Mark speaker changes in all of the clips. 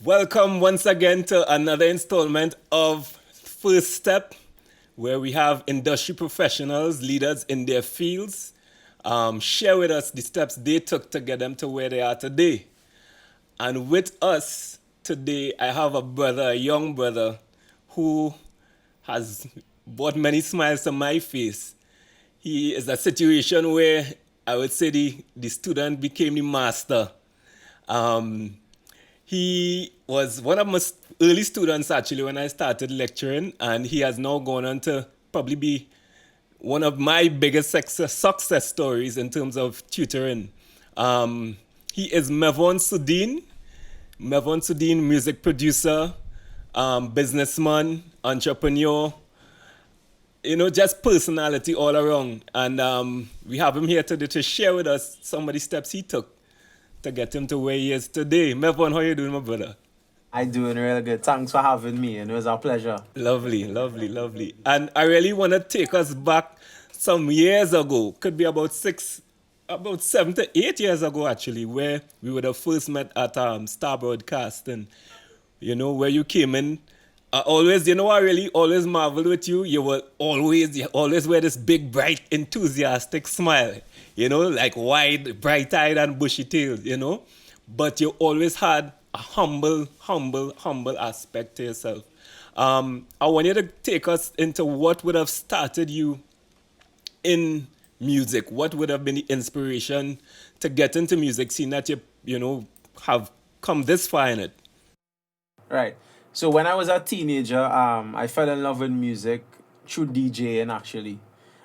Speaker 1: Welcome once again to another installment of First Step, where we have industry professionals, leaders in their fields, share with us the steps they took to get them to where they are today. And with us today, I have a brother, a young brother, who has brought many smiles to my face. He is a situation where I would say the student became the master. Um, he was one of my early students actually when I started lecturing, and he has now gone on to probably be one of my biggest success stories in terms of tutoring. He is Mevon Soodeen. Mevon Soodeen, music producer, businessman, entrepreneur, just personality all around. And we have him here today to share with us some of the steps he took to get him to where he is today. Mevon, how you doing, my brother?
Speaker 2: I doing really good. Thanks for having me, and it was a pleasure.
Speaker 1: Lovely, lovely, lovely. And I really want to take us back some years ago. Could be about 7 to 8 years ago, actually, where we would have first met at Star Broadcasting. Where you came in. Always, I really always marveled with you. You always wear this big, bright, enthusiastic smile. Like wide, bright-eyed and bushy-tailed. But you always had a humble aspect to yourself. I want you to take us into what would have started you in music. What would have been the inspiration to get into music, seeing that have come this far in it?
Speaker 2: Right. So when I was a teenager, I fell in love with music through DJing actually.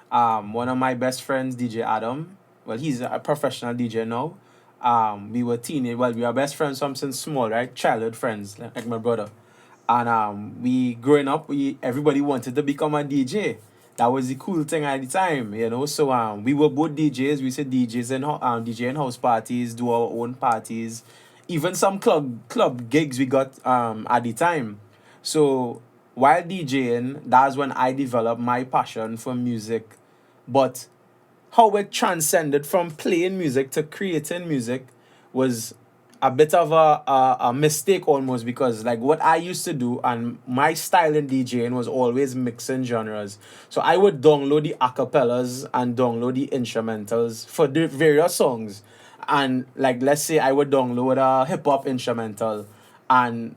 Speaker 2: One of my best friends, DJ Adam, well, he's a professional DJ now. We were teenage, well, we were best friends from since small, right? Childhood friends, like my brother. And we growing up, we everybody wanted to become a DJ. That was the cool thing at the time. So we were both DJs. We said DJs and DJ in house parties, do our own parties, even some club gigs we got at the time. So while DJing, that's when I developed my passion for music. But how it transcended from playing music to creating music was a bit of a mistake almost, because like what I used to do and my style in DJing was always mixing genres. So I would download the acapellas and download the instrumentals for the various songs. And like let's say I would download a hip hop instrumental and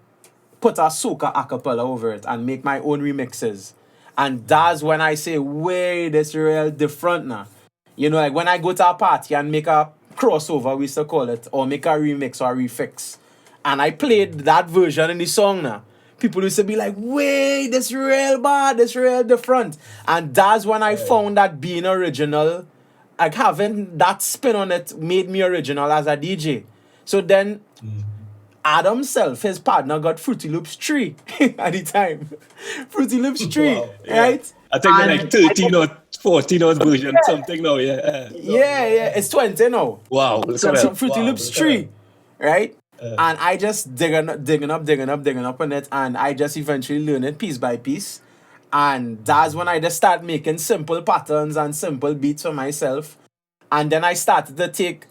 Speaker 2: put a soca acapella over it and make my own remixes. And that's when I say, wait, this real different now. Like when I go to a party and make a crossover, we used to call it, or make a remix or a refix, and I played that version in the song now, people used to be like, wait, this real bad, this real different. And that's when I found that being original, like having that spin on it, made me original as a DJ. So then Adam self, his partner, got Fruity Loops 3 at the time. Fruity Loops 3,
Speaker 1: Wow. Yeah.
Speaker 2: right?
Speaker 1: I think they're like
Speaker 2: And
Speaker 1: 13 or 14 or version, something now, yeah.
Speaker 2: yeah, it's 20 now.
Speaker 1: Wow, look at
Speaker 2: So
Speaker 1: that.
Speaker 2: Fruity Loops 3, right? And I just digging up on it, and I just eventually learn it piece by piece. And that's when I just start making simple patterns and simple beats for myself. And then I started to take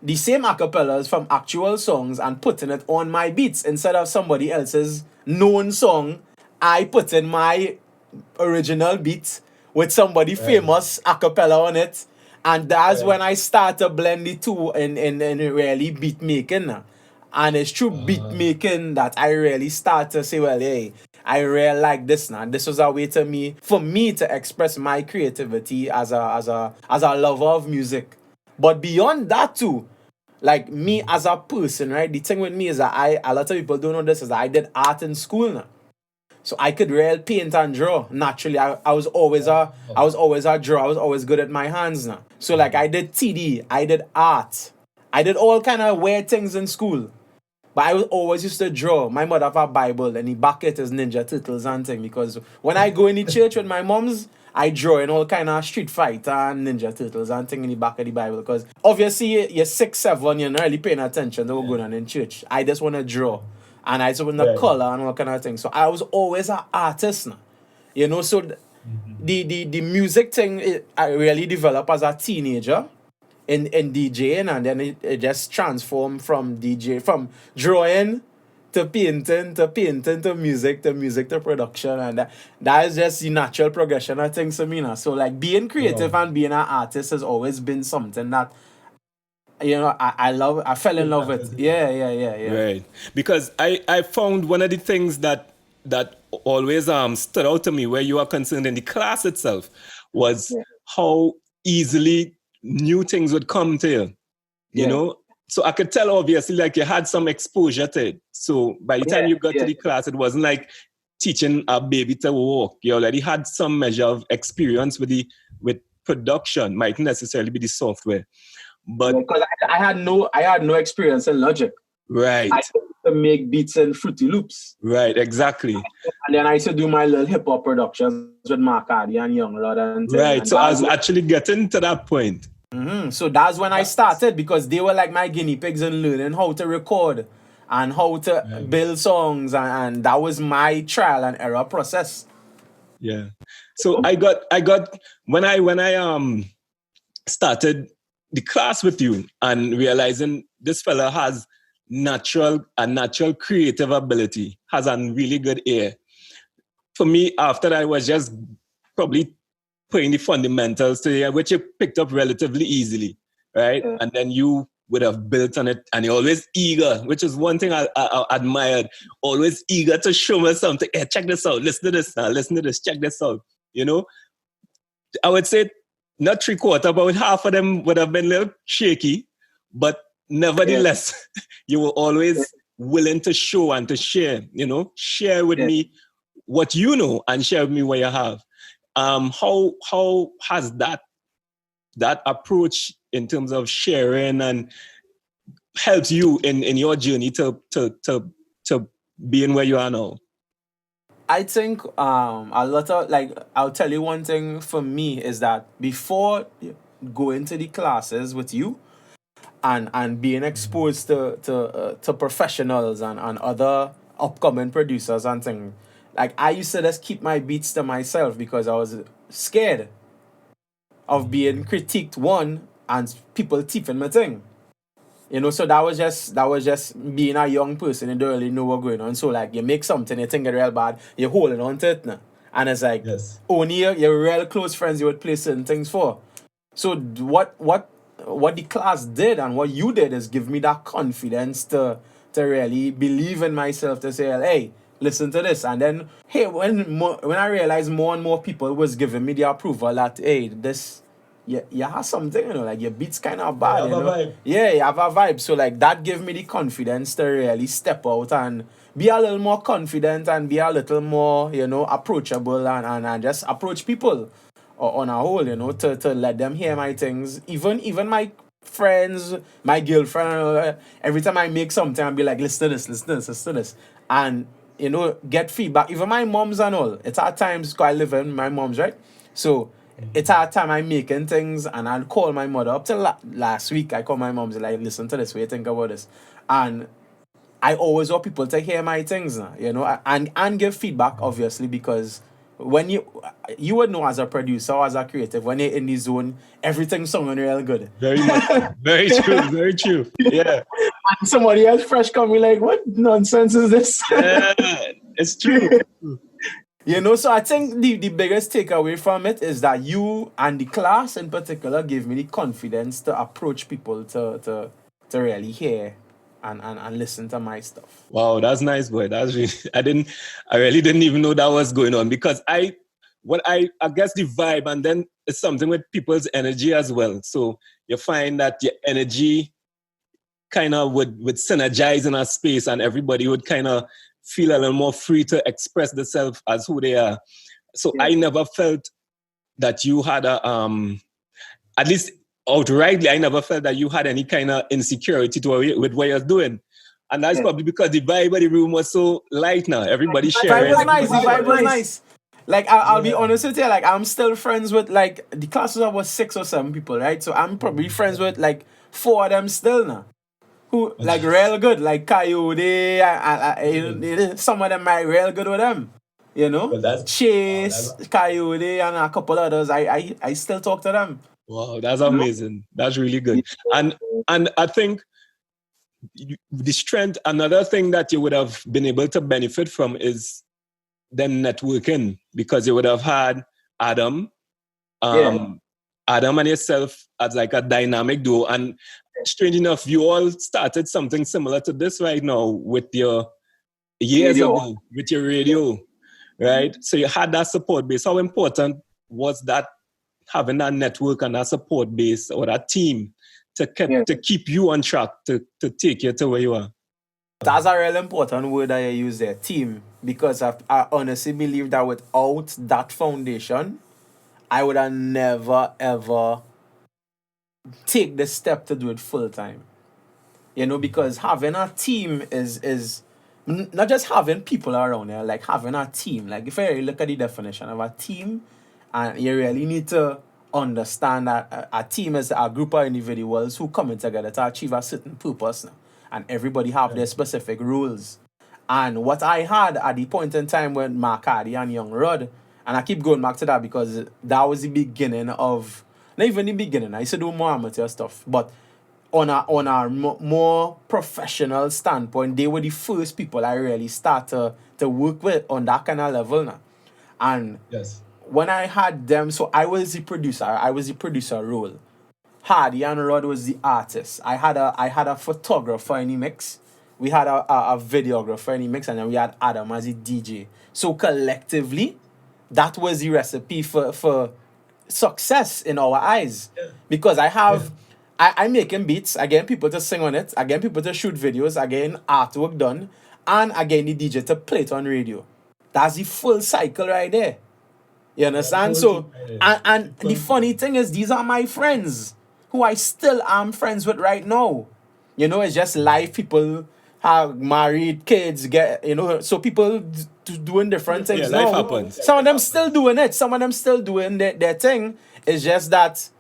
Speaker 2: the same acapellas from actual songs and putting it on my beats instead of somebody else's known song. I put in my original beat with somebody famous acapella on it. And that's when I start to blend the two in really beat making now. And it's through beat making that I really start to say, well, hey, I really like this now. This was a way for me to express my creativity as a lover of music. But beyond that too, like me as a person, right? The thing with me is that a lot of people don't know this, is that I did art in school now. So I could really paint and draw naturally. I was always a drawer. I was always good at my hands now. So like I did TD, I did art, I did all kind of weird things in school. But I was always used to draw. My mother have a Bible and the back it is Ninja Turtles and thing, because when I go in the church with my moms, I draw in all kind of Street Fighter and Ninja Turtles and thing in the back of the Bible, because obviously you're 6, 7, you're not really paying attention to what's going on in church. I just want to draw, and I just want to color and all kind of things. So I was always an artist now. So the music thing, I really developed as a teenager in DJing, and then it just transformed from DJ from drawing to painting, to music, to production, and that is just the natural progression of things to me now. So like being creative
Speaker 1: Wow.
Speaker 2: and being an artist has always been something that I love. I fell in love with. Yeah.
Speaker 1: Right. Because I found one of the things that always stood out to me where you are concerned in the class itself was
Speaker 2: Yeah.
Speaker 1: how easily new things would come to you. You
Speaker 2: Yeah.
Speaker 1: know? So I could tell obviously like you had some exposure to it. So by the time
Speaker 2: Yeah.
Speaker 1: you got to
Speaker 2: Yeah.
Speaker 1: the class, it wasn't like teaching a baby to walk. You already had some measure of experience with production, might necessarily be the software. But
Speaker 2: Because I had no experience in Logic. I
Speaker 1: right,
Speaker 2: used to make beats in Fruity Loops.
Speaker 1: right, exactly.
Speaker 2: And then I used to do my little hip hop productions with Mark Hardy and Young Lord and thing.
Speaker 1: Right.
Speaker 2: And
Speaker 1: So I
Speaker 2: that's
Speaker 1: was actually getting to that point.
Speaker 2: so that's when I started because they were like my guinea pigs in learning how to record and how to
Speaker 1: Right.
Speaker 2: build songs, and that was my trial and error process.
Speaker 1: Yeah. So I got when I started the class with you and realizing this fella has natural creative ability, has a really good ear. For me, after that, I was just probably putting the fundamentals to it, which you picked up relatively easily, right?
Speaker 2: Yeah.
Speaker 1: And then you would have built on it, and you're always eager, which is one thing I admired. Always eager to show me something. Hey, check this out. Listen to this. Listen to this. Check this out. You know, I would say not three quarter, but half of them would have been a little shaky, but
Speaker 2: Yeah.
Speaker 1: nevertheless, you were
Speaker 2: Yeah.
Speaker 1: always willing to show and to share. You know, share with
Speaker 2: Yeah.
Speaker 1: me what you know and share with me what you have. How has that approach in terms of sharing and helped you in your journey to being where you are now?
Speaker 2: I think a lot of like I'll tell you one thing for me is that before going to the classes with you and being exposed to professionals and other upcoming producers and things, like I used to just keep my beats to myself because I was scared of being critiqued one and people tipping my thing. So that was just being a young person and don't really know what's going on. So like you make something, you think it's real bad, you're holding on to it now. And it's like
Speaker 1: Yes.
Speaker 2: only your real close friends you would play certain things for. So what the class did and what you did is give me that confidence to really believe in myself to say, hey, listen to this. And then hey, when I realized more and more people was giving me the approval that hey, this you have something, like your beats kind of
Speaker 1: Yeah,
Speaker 2: bad,
Speaker 1: have a vibe.
Speaker 2: Yeah, you have a vibe. So like that gave me the confidence to really step out and be a little more confident and be a little more, approachable and just approach people on a whole, to let them hear my things. Even my friends, my girlfriend, every time I make something, I'll be like, listen to this, listen to this, listen to this. And, get feedback. Even my moms and all. It's at times, because I live in my mom's, right? So, it's at time I'm making things and I'll call my mother up till last week. I call my mom's like, listen to this, what you think about this? And I always want people to hear my things now, and give feedback, obviously, because when you would know as a producer or as a creative, when you're in the zone, everything's sounding real good.
Speaker 1: Very much. Very true. Very true. Yeah.
Speaker 2: And somebody else fresh come be like, what nonsense is this?
Speaker 1: Yeah. It's true.
Speaker 2: So I think the biggest takeaway from it is that you and the class in particular gave me the confidence to approach people to really hear and listen to my stuff.
Speaker 1: Wow, that's nice, boy. That's really I really didn't even know that was going on because I guess the vibe and then it's something with people's energy as well. So you find that your energy kind of would synergize in a space and everybody would kind of feel a little more free to express themselves as who they are. So
Speaker 2: Yeah.
Speaker 1: I never felt that you had at least outrightly, I never felt that you had any kind of insecurity with what you're doing. And that's
Speaker 2: Yeah.
Speaker 1: probably because the vibe of the room was so light now. Everybody
Speaker 2: The vibe
Speaker 1: sharing.
Speaker 2: was nice. The vibe was nice. Like I'll be honest with you, like I'm still friends with like the classes of was 6 or 7 people, right? So I'm probably friends with like 4 of them still now. Who like real good, like Coyote, some of them are real good with them.
Speaker 1: Well,
Speaker 2: Chase, Coyote, and a couple others. I still talk to them.
Speaker 1: wow, that's amazing. That's really good. And I think the strength, another thing that you would have been able to benefit from is them networking, because you would have had Adam, Adam and yourself as like a dynamic duo. And strange enough, you all started something similar to this right now with your years
Speaker 2: Radio.
Speaker 1: ago with your radio, right? So you had that support base. How important was that, having that network and that support base or that team to keep you on track, to take you to where you are?
Speaker 2: That's a real important word that you use there, team. Because I honestly believe that without that foundation, I would have never ever take the step to do it full time. Because having a team is not just having people around there, like having a team. Like if I look at the definition of a team, and you really need to understand that a team is a group of individuals who coming together to achieve a certain purpose now. And everybody have their specific rules. And what I had at the point in time when Mark Hardy and Young Rod, and I keep going back to that because that was the beginning of, not even the beginning, I used to do more amateur stuff, but on a more professional standpoint, they were the first people I really start to work with on that kind of level now. And
Speaker 1: Yes.
Speaker 2: when I had them, so I was the producer role. Hardy and Rod was the artist. I had a photographer in the mix. We had a videographer in the mix, and then we had Adam as a DJ. So collectively, that was the recipe for success in our eyes. Because I'm making beats, I get people to sing on it, I get people to shoot videos, I get artwork done, and I get the DJ to play it on radio. That's the full cycle right there. You understand? So, and the funny thing is, these are my friends who I still am friends with right now. It's just life. People have married, kids, so people doing different things
Speaker 1: life
Speaker 2: now.
Speaker 1: happens.
Speaker 2: Some of them still doing it. Some of them still doing their thing. It's just that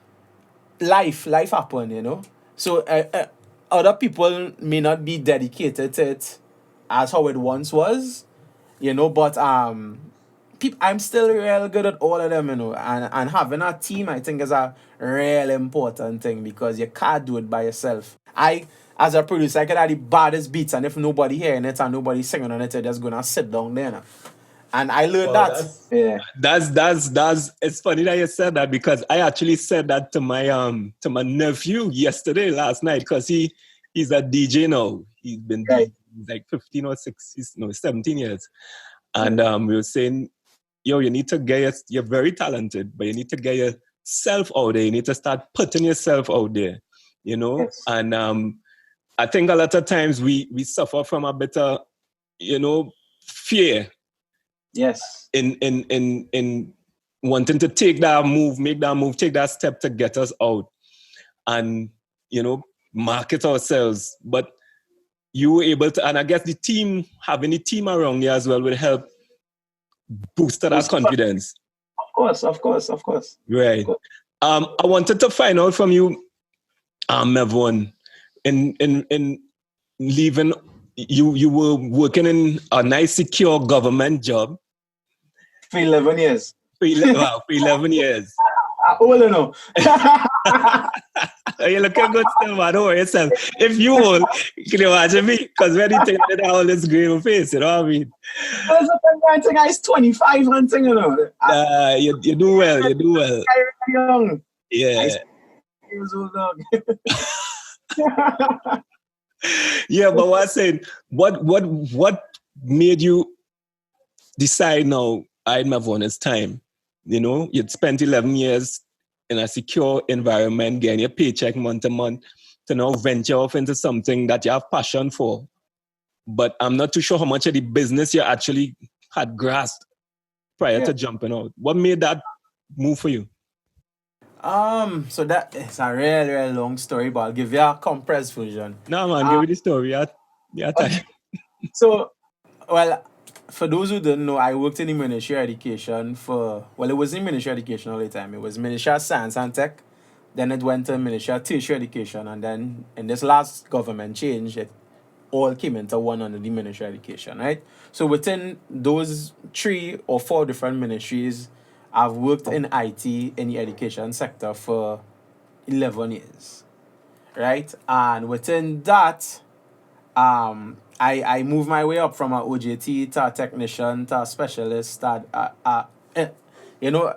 Speaker 2: life happen. So other people may not be dedicated to it as how it once was, but I'm still real good at all of them, and having a team, I think, is a real important thing because you can't do it by yourself. As a producer, I could have the baddest beats, and if nobody hearing it and nobody singing on it, you're just gonna sit down there now. And I learned
Speaker 1: That's it's funny that you said that, because I actually said that to my nephew last night, because he's a DJ now. He's been DJing like 15 or 17 years. And we were saying, you need to you're very talented, but you need to get yourself out there. You need to start putting yourself out there,
Speaker 2: Yes.
Speaker 1: And I think a lot of times we suffer from a bit of, fear.
Speaker 2: Yes.
Speaker 1: In wanting to take that move, take that step to get us out and, market ourselves. But you were able to, and I guess having the team around you as well will help boost that confidence.
Speaker 2: Of course.
Speaker 1: Right. I wanted to find out from you, Mevon, in leaving, you were working in a nice, secure government job.
Speaker 2: For 11 years.
Speaker 1: For 11 years.
Speaker 2: Old enough.
Speaker 1: You're looking good still, man. Don't worry yourself. If you old, can you imagine me? Because when you take all this green face, you know what I mean?
Speaker 2: I think I was 25 and thing,
Speaker 1: you do well. You do well.
Speaker 2: I'm young.
Speaker 1: Yeah.
Speaker 2: Years old dog.
Speaker 1: Yeah, but what I'm saying, what made you decide now, Mevon, it's time? You'd spent 11 years in a secure environment, getting your paycheck month to month, to now venture off into something that you have passion for. But I'm not too sure how much of the business you actually had grasped prior to jumping out. What made that move for you?
Speaker 2: So that is a real long story, but I'll give you a compressed version.
Speaker 1: No, man, give me the story.
Speaker 2: Okay. So, well, for those who don't know, I worked in the Ministry of Education it wasn't Ministry of Education all the time. It was Ministry of Science and Tech. Then it went to Ministry of Tertiary Education. And then in this last government change, it all came into one under the Ministry of Education, right? So within those 3 or 4 different ministries, I've worked in IT in the education sector for 11 years, right? And within that, I moved my way up from a OJT to a technician to a specialist. Eh, you know,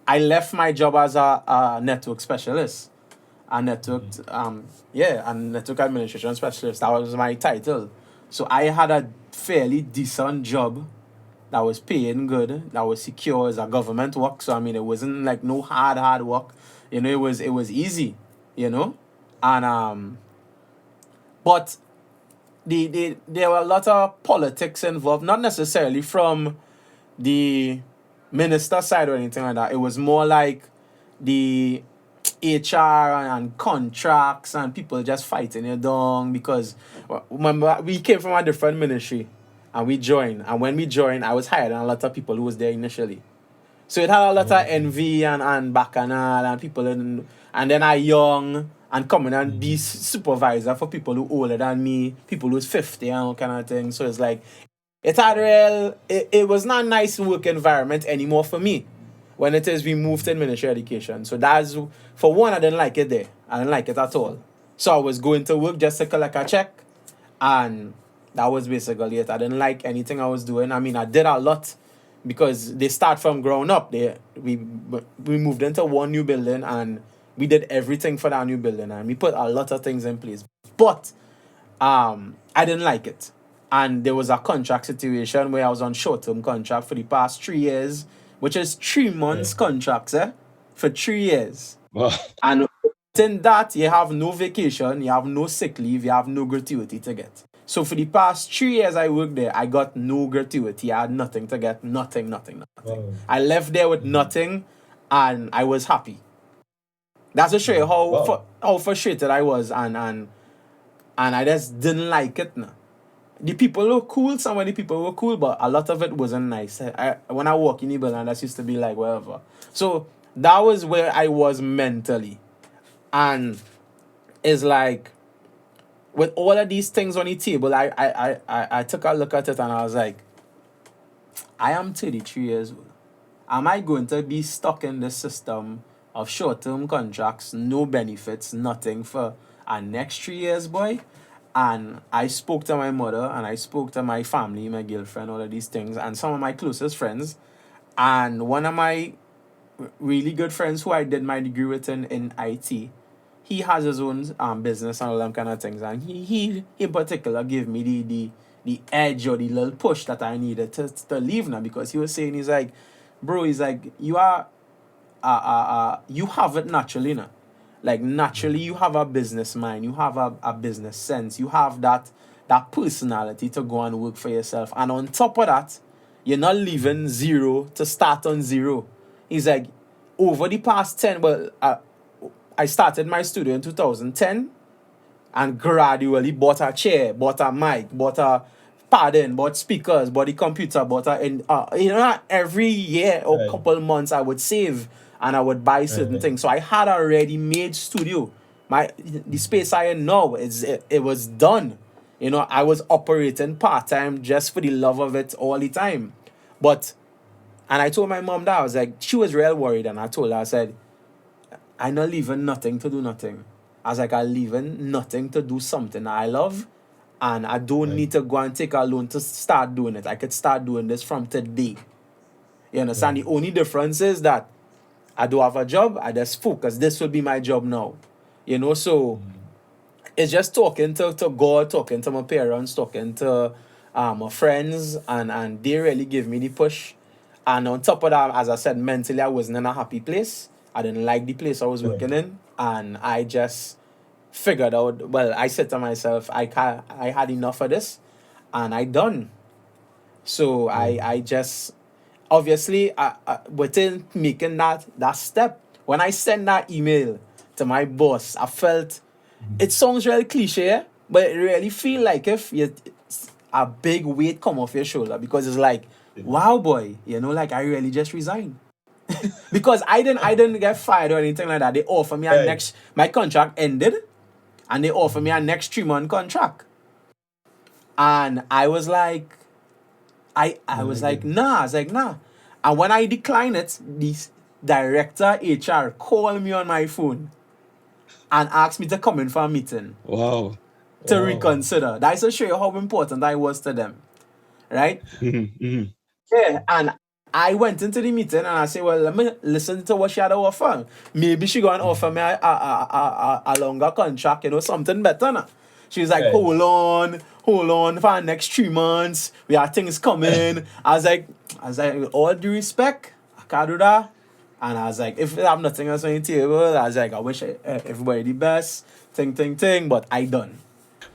Speaker 2: I left my job as a network specialist, a network, a network administration specialist. That was my title. So I had a fairly decent job that was paying good, that was secure as a government work. So I mean, it wasn't like no hard work. It was easy, you know, and but there were a lot of politics involved, not necessarily from the minister side or anything like that. It was more like the HR and contracts and people just fighting it down because remember we came from a different ministry and we joined. And when we joined, I was higher than a lot of people who was there initially. So it had a lot of envy and bacchanal and people and then I young and coming and be supervisor for people who older than me, people who's 50 and all kind of thing. So it's like it was not a nice work environment anymore for me when it is we moved to ministry education. So that's for one, I didn't like it there. I didn't like it at all. So I was going to work just to collect a check, and that was basically it. I didn't like anything I was doing. I mean, I did a lot because they start from ground up. We moved into one new building and we did everything for that new building and we put a lot of things in place. But I didn't like it. And there was a contract situation where I was on short-term contract for the past 3 years, which is 3 months contracts, for 3 years.
Speaker 1: Wow.
Speaker 2: And in that, you have no vacation, you have no sick leave, you have no gratuity to get. So for the past 3 years I worked there, I got no gratuity. I had nothing to get, nothing.
Speaker 3: Wow.
Speaker 2: I left there with nothing, and I was happy. That's to show you how frustrated I was, and I just didn't like it. Now. The people were cool. Some of the people were cool, but a lot of it wasn't nice. When I walk in the building, that used to be like whatever. So that was where I was mentally, and it's like with all of these things on the table, I took a look at it and I was like, I am 33 years old. Am I going to be stuck in this system of short-term contracts, no benefits, nothing for our next 3 years, boy? And I spoke to my mother and I spoke to my family, my girlfriend, all of these things, and some of my closest friends. And one of my really good friends who I did my degree with in IT, he has his own business and all them kind of things. And he in particular gave me the edge or the little push that I needed to leave now, because he was saying, he's like, bro, he's like, you are you have it naturally now. Like naturally you have a business mind, you have a business sense, you have that personality to go and work for yourself. And on top of that, you're not leaving zero to start on zero. He's like, over the past 10, I started my studio in 2010 and gradually bought a chair, bought a mic, bought a pardon, bought speakers, bought the computer, bought every year or couple months I would save and I would buy certain things. So I had a ready-made studio. The space I in now, it was done. I was operating part-time just for the love of it all the time. And I told my mom that, I was like, she was real worried, and I told her, I said, I'm not leaving nothing to do nothing. I was like, I'm leaving nothing to do something I love, and I don't need to go and take a loan to start doing it. I could start doing this from today. You understand? The only difference is that I do have a job. I just focus. This will be my job now. So it's just talking to God, talking to my parents, talking to my friends, and they really give me the push. And on top of that, as I said, mentally I wasn't in a happy place. I didn't like the place I was working in, and I just figured out, well, I said to myself, I had enough of this, and I done. So I just, obviously, within making that step, when I sent that email to my boss, I felt, it sounds really cliche, but it really feel like if a big weight come off your shoulder, because it's like, wow, boy, like I really just resigned. Because I didn't get fired or anything like that. They offered me my contract ended, and they offered me a next 3-month contract. And I was like, I was like, nah. I was like, nah. And when I declined it, the director HR called me on my phone and asked me to come in for a meeting.
Speaker 1: Wow.
Speaker 2: to
Speaker 1: Wow.
Speaker 2: reconsider. That's to show you how important I was to them, right?
Speaker 1: Mm-hmm.
Speaker 2: Yeah, and I went into the meeting and I said, well, let me listen to what she had to offer. Maybe she going to offer me a longer contract, something better now. She was like,
Speaker 1: Right.
Speaker 2: hold on for the next 3 months. We have things coming. I was like, with all due respect, I can't do that. And I was like, if I have nothing else on the table, I was like, I wish everybody the best, thing, but I done.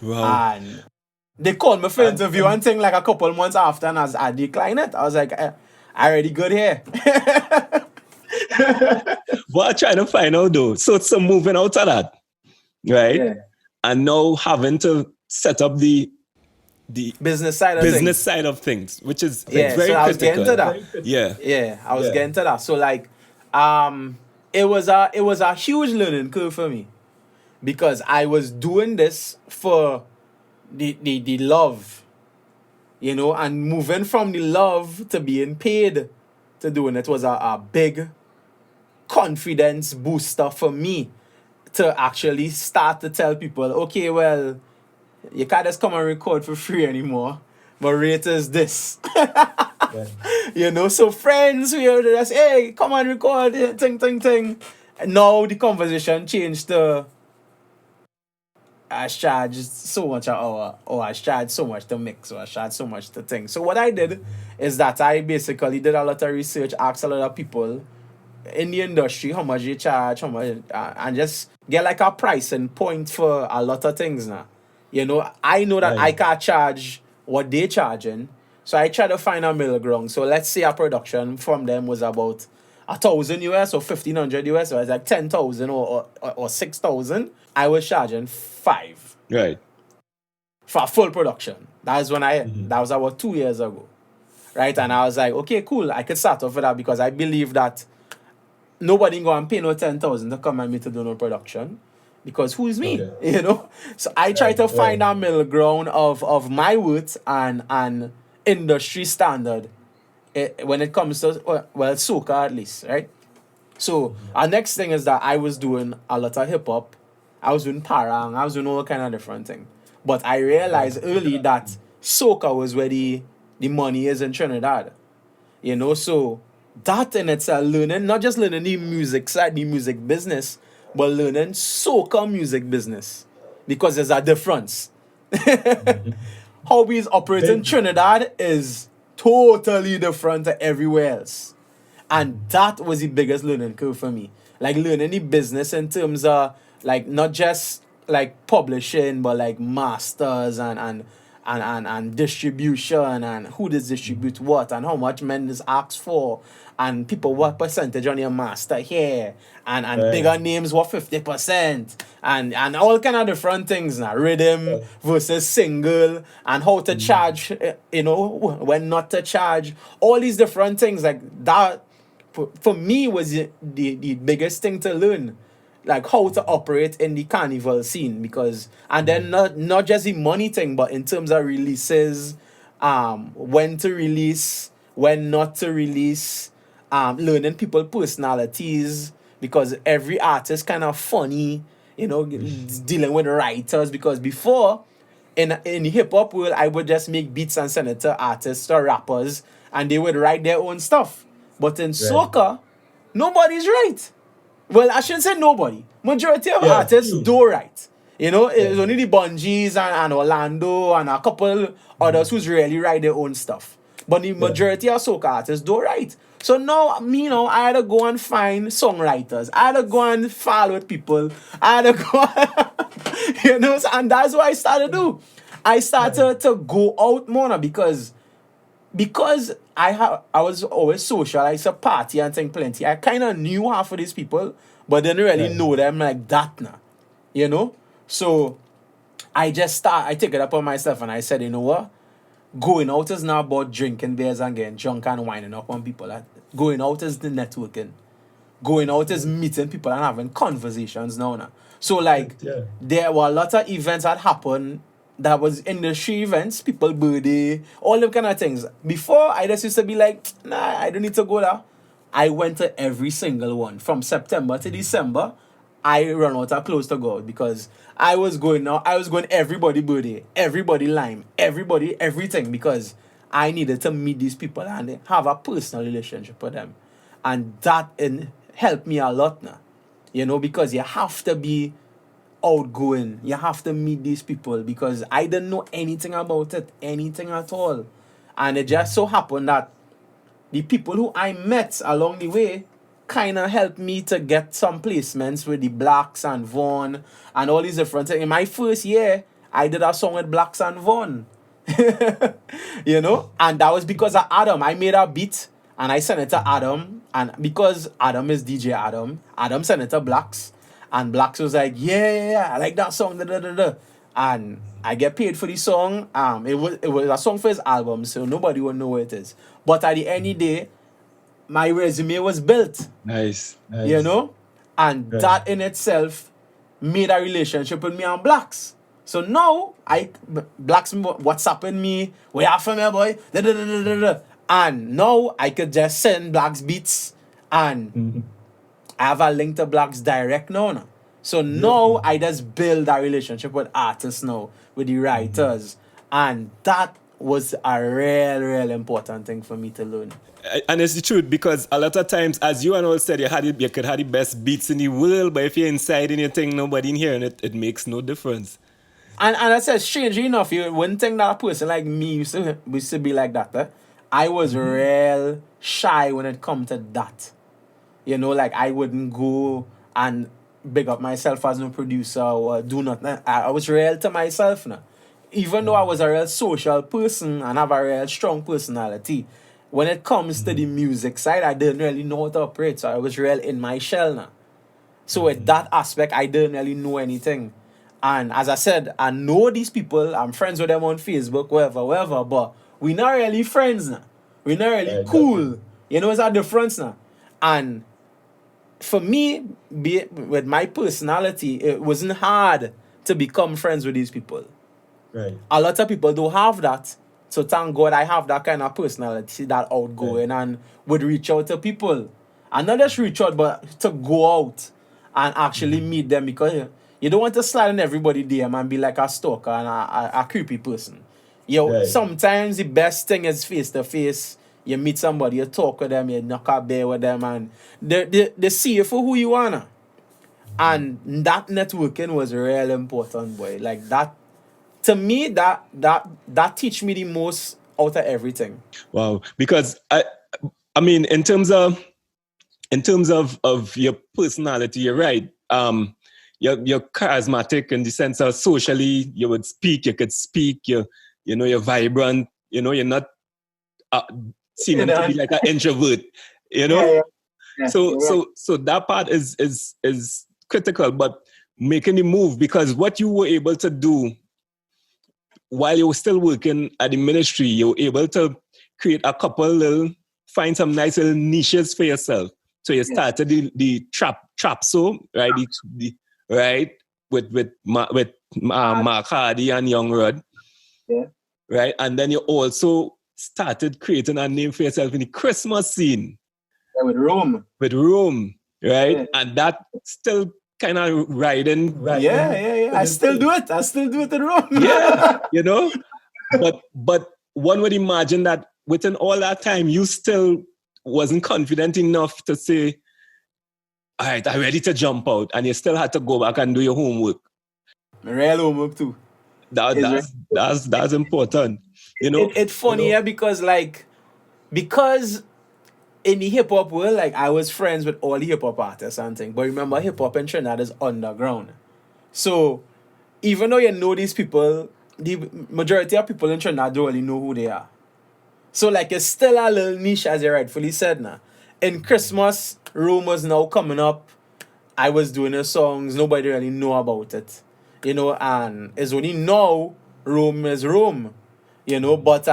Speaker 1: Wow.
Speaker 2: And they called me for interview and thing like a couple months after, and I declined it. I was like, I already good here.
Speaker 1: What I'm trying to find out though, so moving out of that, right?
Speaker 2: Yeah.
Speaker 1: And now having to set up the
Speaker 2: Business side of
Speaker 1: business
Speaker 2: things.
Speaker 1: side of things, which is
Speaker 2: Yeah, so
Speaker 1: very
Speaker 2: I was getting to
Speaker 1: critical.
Speaker 2: that.
Speaker 1: Yeah.
Speaker 2: Yeah, I was getting to that. So like, um, it was a huge learning curve for me because I was doing this for the love, and moving from the love to being paid to doing it was a big confidence booster for me to actually start to tell people, okay, well, you can't just come and record for free anymore. But rate is this. So friends, we are just, hey, come and record, thing. And now the conversation changed to, I charge so much an hour, or I charge so much to mix, or I charge so much to thing. So what I did is that I basically did a lot of research, asked a lot of people in the industry how much they charge, how much, and just get like a pricing point for a lot of things now. I know that I
Speaker 1: Right.
Speaker 2: can't charge what they charging, so I try to find a middle ground. So let's say a production from them was about 1,000 US or 1,500 US, or it's like 10,000 or 6,000. I was charging 5
Speaker 1: Right.
Speaker 2: for a full production. That was about 2 years ago, right? And I was like, okay, cool. I could start off with that because I believe that nobody go and pay no 10,000 to come and me to do no production. Because who's me?
Speaker 1: Okay.
Speaker 2: So I try to find a middle ground of my worth and industry standard when it comes to soca at least, right? So our next thing is that I was doing a lot of hip hop, I was doing parang, I was doing all kind of different things. But I realized early that soca was where the money is in Trinidad. So that in itself, learning, not just learning the music side, the music business, but learning soca music business. Because there's a difference. How we operate in Trinidad is totally different to everywhere else. And that was the biggest learning curve for me. Like learning the business in terms of like not just like publishing, but like masters and distribution and who does distribute what and how much men is asked for and people what percentage on your master here and
Speaker 1: Right.
Speaker 2: bigger names what 50% and all kind of different things now, rhythm versus single and how to charge, when not to charge, all these different things like that for me was the biggest thing to learn, like how to operate in the carnival scene. Because and then not just the money thing, but in terms of releases, when to release, when not to release, learning people personalities, because every artist kind of funny, dealing with writers. Because before, in the hip hop world, I would just make beats and send it to artists or rappers, and they would write their own stuff. But in soca, nobody's right. Well, I shouldn't say nobody. Majority of artists do right. It's only the Bungees and Orlando and a couple others who's really write their own stuff. But the majority of soca artists do right. So now, I had to go and find songwriters. I had to go and follow with people. I had to go, and that's what I started to do. I started to go out more now because I was always social. I used to party and think plenty. I kind of knew half of these people, but didn't really know them like that now. So I take it upon myself and I said, you know what? Going out is not about drinking beers and getting drunk and winding up on people. Going out is the networking. Going out is meeting people and having conversations now. So like there were a lot of events that happened that was industry events, people birthday, all them kind of things. Before I just used to be like, nah, I don't need to go there. I went to every single one from September to December. I run out of clothes to go out because I was going everybody birthday, everybody lime, everybody everything because I needed to meet these people and have a personal relationship with them. And that helped me a lot now. Because you have to be outgoing. You have to meet these people because I didn't know anything about it, anything at all. And it just so happened that the people who I met along the way kind of helped me to get some placements with the Blacks and Vaughn and all these different things. In my first year, I did a song with Blacks and Vaughn. And that was because of Adam. I made a beat and I sent it to Adam. And because Adam is DJ Adam, Adam sent it to Blacks. And Blacks was like, yeah, yeah, yeah, I like that song. Da, da, da, da. And I get paid for the song. It was a song for his album, so nobody will know what it is. But at the end of the day, my resume was built,
Speaker 1: Nice,
Speaker 2: you
Speaker 1: nice.
Speaker 2: know? And that in itself made a relationship with me and Blacks. So now Blacks WhatsApping me, where you from here, boy? Da, da, da, da, da, da. And now I could just send Blacks beats and I have a link to Blacks direct now. So now I just build a relationship with artists now, with the writers. And that was a real, real important thing for me to learn.
Speaker 1: And it's the truth because a lot of times, as you and all said, you could have the best beats in the world, but if you're inside and you think nobody in hearing it, it makes no difference.
Speaker 2: And I said, strangely enough, you wouldn't think that a person like me used to be like that. I was real shy when it come to that. Like I wouldn't go and big up myself as no producer or do nothing. I was real to myself now. Even though I was a real social person and have a real strong personality, when it comes to the music side, I didn't really know how to operate. So I was real in my shell now. So with that aspect, I didn't really know anything. And as I said, I know these people. I'm friends with them on Facebook, wherever. But we not really friends now. We're not really cool. It's a difference now. And for me, with my personality, it wasn't hard to become friends with these people.
Speaker 1: Right.
Speaker 2: A lot of people don't have that. So thank God I have that kind of personality, that outgoing, and would reach out to people. And not just reach out, but to go out and actually meet them because you don't want to slide in everybody DM and be like a stalker and a creepy person. Sometimes the best thing is face to face. You meet somebody, you talk with them, you knock a bear with them, and they see you for who you are now. And that networking was real important, boy. Like that, to me, that teach me the most out of everything.
Speaker 1: Wow. Because I mean, in terms of your personality, you're right. You're charismatic in the sense of socially, you could speak, you're vibrant, you're not uh, seeming to be like an introvert, you know. So that part is critical, but making the move because what you were able to do while you were still working at the ministry, you were able to create a couple find some nice little niches for yourself. So you started the trap so right right with Mark Hardy and Young Rod, right, and then you also started creating a name for yourself in the Christmas scene.
Speaker 2: With Rome.
Speaker 1: Right, and that still kind of riding.
Speaker 2: Yeah. I still do it in Rome.
Speaker 1: Yeah, but one would imagine that within all that time, you still wasn't confident enough to say, all right, I'm ready to jump out. And you still had to go back and do your homework.
Speaker 2: Real homework too.
Speaker 1: That's important.
Speaker 2: It's funny, because in the hip hop world, like I was friends with all the hip hop artists and things. But remember, hip hop in Trinidad is underground. So even though you know these people, the majority of people in Trinidad don't really know who they are. So like it's still a little niche, as you rightfully said now. In Christmas, Rome was now coming up. I was doing the songs, nobody really know about it. And it's only now Rome is Rome. But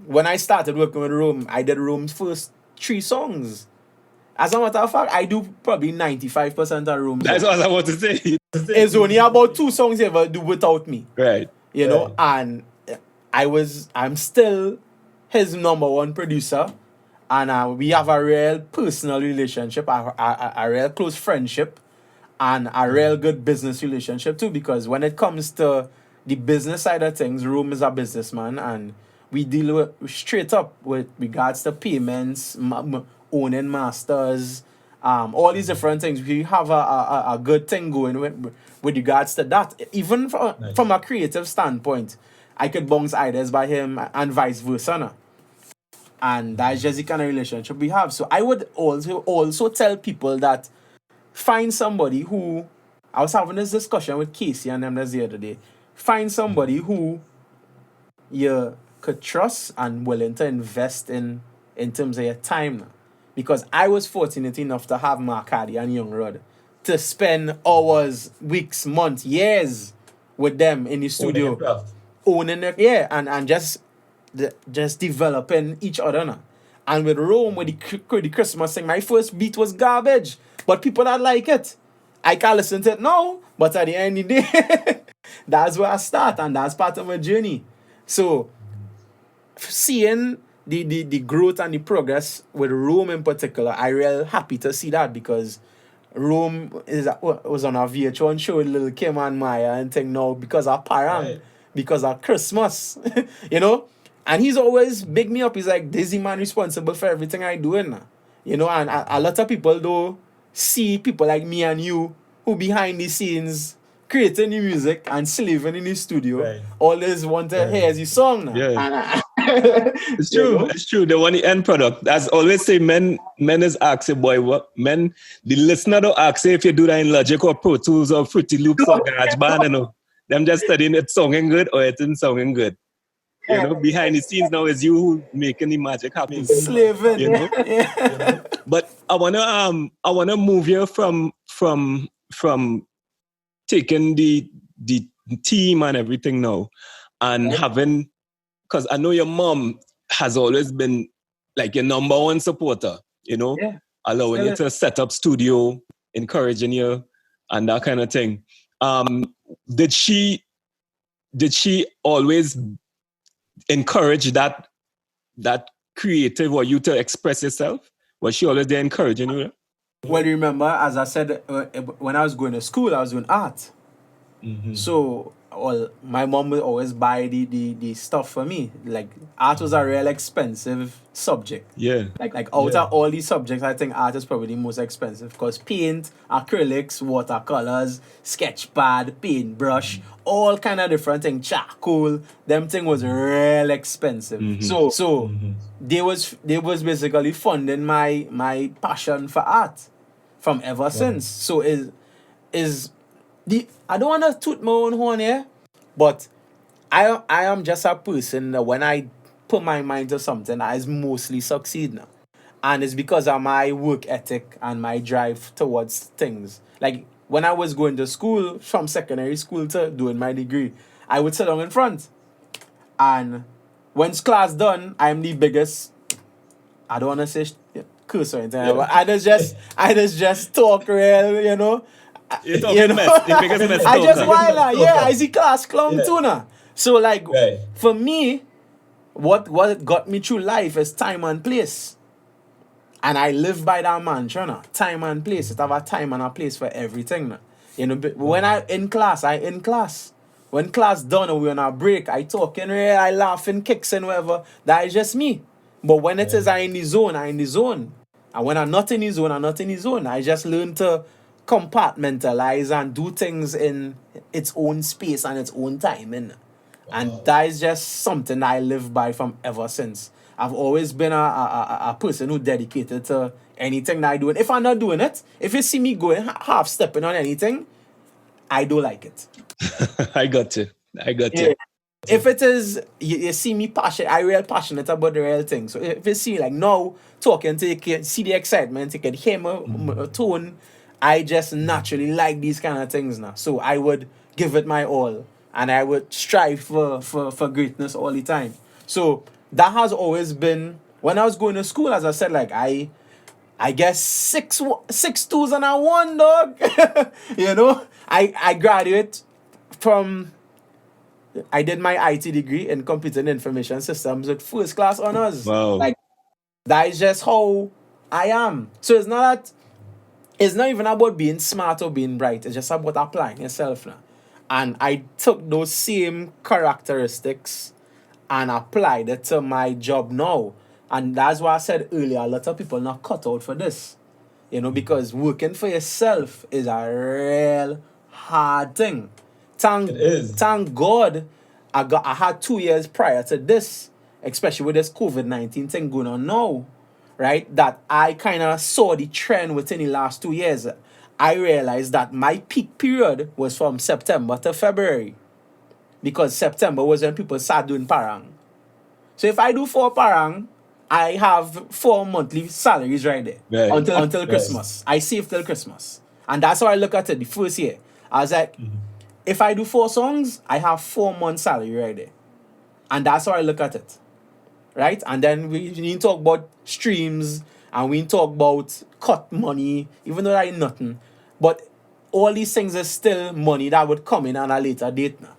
Speaker 2: when I started working with Rome, I did Rome's first 3 songs. As a matter of fact, I do probably 95% of Rome's.
Speaker 1: That's what I want to say.
Speaker 2: It's only about 2 songs you ever do without me.
Speaker 1: Right.
Speaker 2: And I'm still his number 1 producer. And we have a real personal relationship, a real close friendship. and a real good business relationship too, because when it comes to the business side of things, Rome is a businessman, and we deal with straight up with regards to payments, owning masters, all these different things. We have a good thing going with regards to that. Even from a creative standpoint, I could bounce ideas by him and vice versa. No? And that's just the kind of relationship we have. So I would also tell people that find somebody who, I was having this discussion with Casey and them the other day. Find somebody who you could trust and willing to invest in terms of your time now. Because I was fortunate enough to have Mark Hardy and Young Rod to spend hours, weeks, months, years with them in the studio. Owning it, yeah, and just developing each other now. And with Rome, with the Christmas thing, my first beat was garbage. But people that like it. I can't listen to it now, but at the end of the day, that's where I start, and that's part of my journey. So, seeing the growth and the progress with Rome in particular, I real happy to see that, because Rome was on a VH1 show with Lil Kim and Maya and thing now because of Parang, right. Because of Christmas, you know? And he's always big me up. He's like, this is the man responsible for everything I do, you know? And a lot of people, though, see people like me and you who behind the scenes creating the music and slaving in the studio, right. Always want to hear the song now.
Speaker 1: Yeah. It's true. You know? It's true. They want the end product. As always say, men is asking, boy, what men, the listener don't ask if you do that in Logic or Pro Tools or Fruity Loops or GarageBand, you know. Them just studying it sounding good or it isn't sounding good. You know, behind the scenes now is you making the magic happen.
Speaker 2: Slaving,
Speaker 1: you know? Yeah. You know? But I wanna move here from taking the team and everything now and having, because I know your mom has always been like your number one supporter, you know, allowing you to set up studio, encouraging you and that kind of thing. Did she always encourage that creative or you to express yourself? Was she always there encouraging you?
Speaker 2: Well, remember, as I said, when I was going to school, I was doing art. Mm-hmm. So, my mom would always buy the stuff for me. Like, art was a real expensive subject.
Speaker 1: Yeah.
Speaker 2: Like out of all these subjects, I think art is probably the most expensive, because paint, acrylics, watercolors, sketch pad, paintbrush, all kind of different things, charcoal, them thing was real expensive. Mm-hmm. So they was basically funding my passion for art from ever since. So I don't want to toot my own horn here, but I am just a person that when I put my mind to something, I mostly succeed now. And it's because of my work ethic and my drive towards things. Like, when I was going to school, from secondary school to doing my degree, I would sit down in front. And once class done, I'm the biggest, I don't want to say curse or anything, but I just talk real, you know.
Speaker 1: You know? Mess.
Speaker 2: I just wild out. I see class clown too now. So like for me, what got me through life is time and place. And I live by that mantra now. Time and place. It have a time and a place for everything now. You know, when I in class. When class done or we on a break, I talking real, I laughing, kicks and whatever. That is just me. But when it is I in the zone, I in the zone. And when I'm not in the zone, I'm not in the zone. I just learn to compartmentalize and do things in its own space and its own timing. And that is just something I live by from ever since. I've always been a person who dedicated to anything that I do. And if I'm not doing it, if you see me going half stepping on anything, I don't like it.
Speaker 1: I got you.
Speaker 2: If it is, you see me passionate, I real passionate about the real thing. So if you see like now talking to you can see the excitement, you can hear my tone, I just naturally like these kind of things now. So I would give it my all. And I would strive for greatness all the time. So that has always been, when I was going to school, as I said, like I guess 6 2s and a 1, dog. You know, I graduate from, I did my IT degree in computer and information systems with first class honors.
Speaker 1: Wow.
Speaker 2: Like, that is just how I am. So it's not that It's not even about being smart or being bright. It's just about applying yourself now. And I took those same characteristics and applied it to my job now. And that's why I said earlier, a lot of people not cut out for this. Because working for yourself is a real hard thing.
Speaker 1: It is.
Speaker 2: Thank God I had 2 years prior to this, especially with this COVID-19 thing going on now, right? That I kind of saw the trend within the last 2 years. I realized that my peak period was from September to February, because September was when people start doing parang. So if I do 4 parang, I have 4 monthly salaries right there
Speaker 1: Right.
Speaker 2: until Christmas. I save till Christmas. And that's how I look at it the first year. I was like, if I do 4 songs, I have 4 months salary right there. And that's how I look at it. Right? And then we need to talk about streams, and we need to talk about cut money, even though that ain't nothing. But all these things are still money that would come in on a later date now.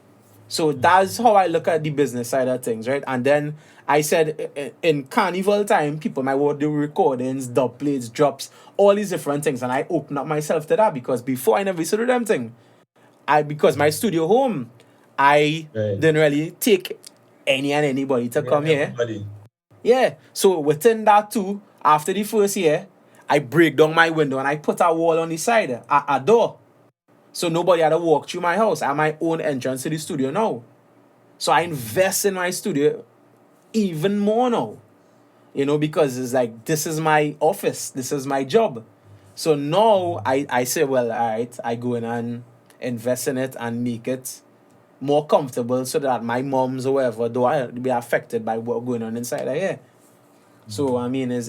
Speaker 2: So that's how I look at the business side of things, right? And then I said in carnival time, people might want to do recordings, dub plates, drops, all these different things. And I open up myself to that, because before I never used to do them thing. Because my studio home, I
Speaker 1: Right.
Speaker 2: didn't really take any and anybody to come here.
Speaker 1: Everybody.
Speaker 2: Yeah. So within that too, after the first year, I break down my window and I put a wall on the side, a door. So nobody had to walk through my house. I have my own entrance to the studio now. So I invest in my studio even more now. Because it's like, this is my office. This is my job. So now I say, well, all right, I go in and invest in it and make it more comfortable, so that my moms or whoever don't be affected by what's going on inside of here. So I mean, it's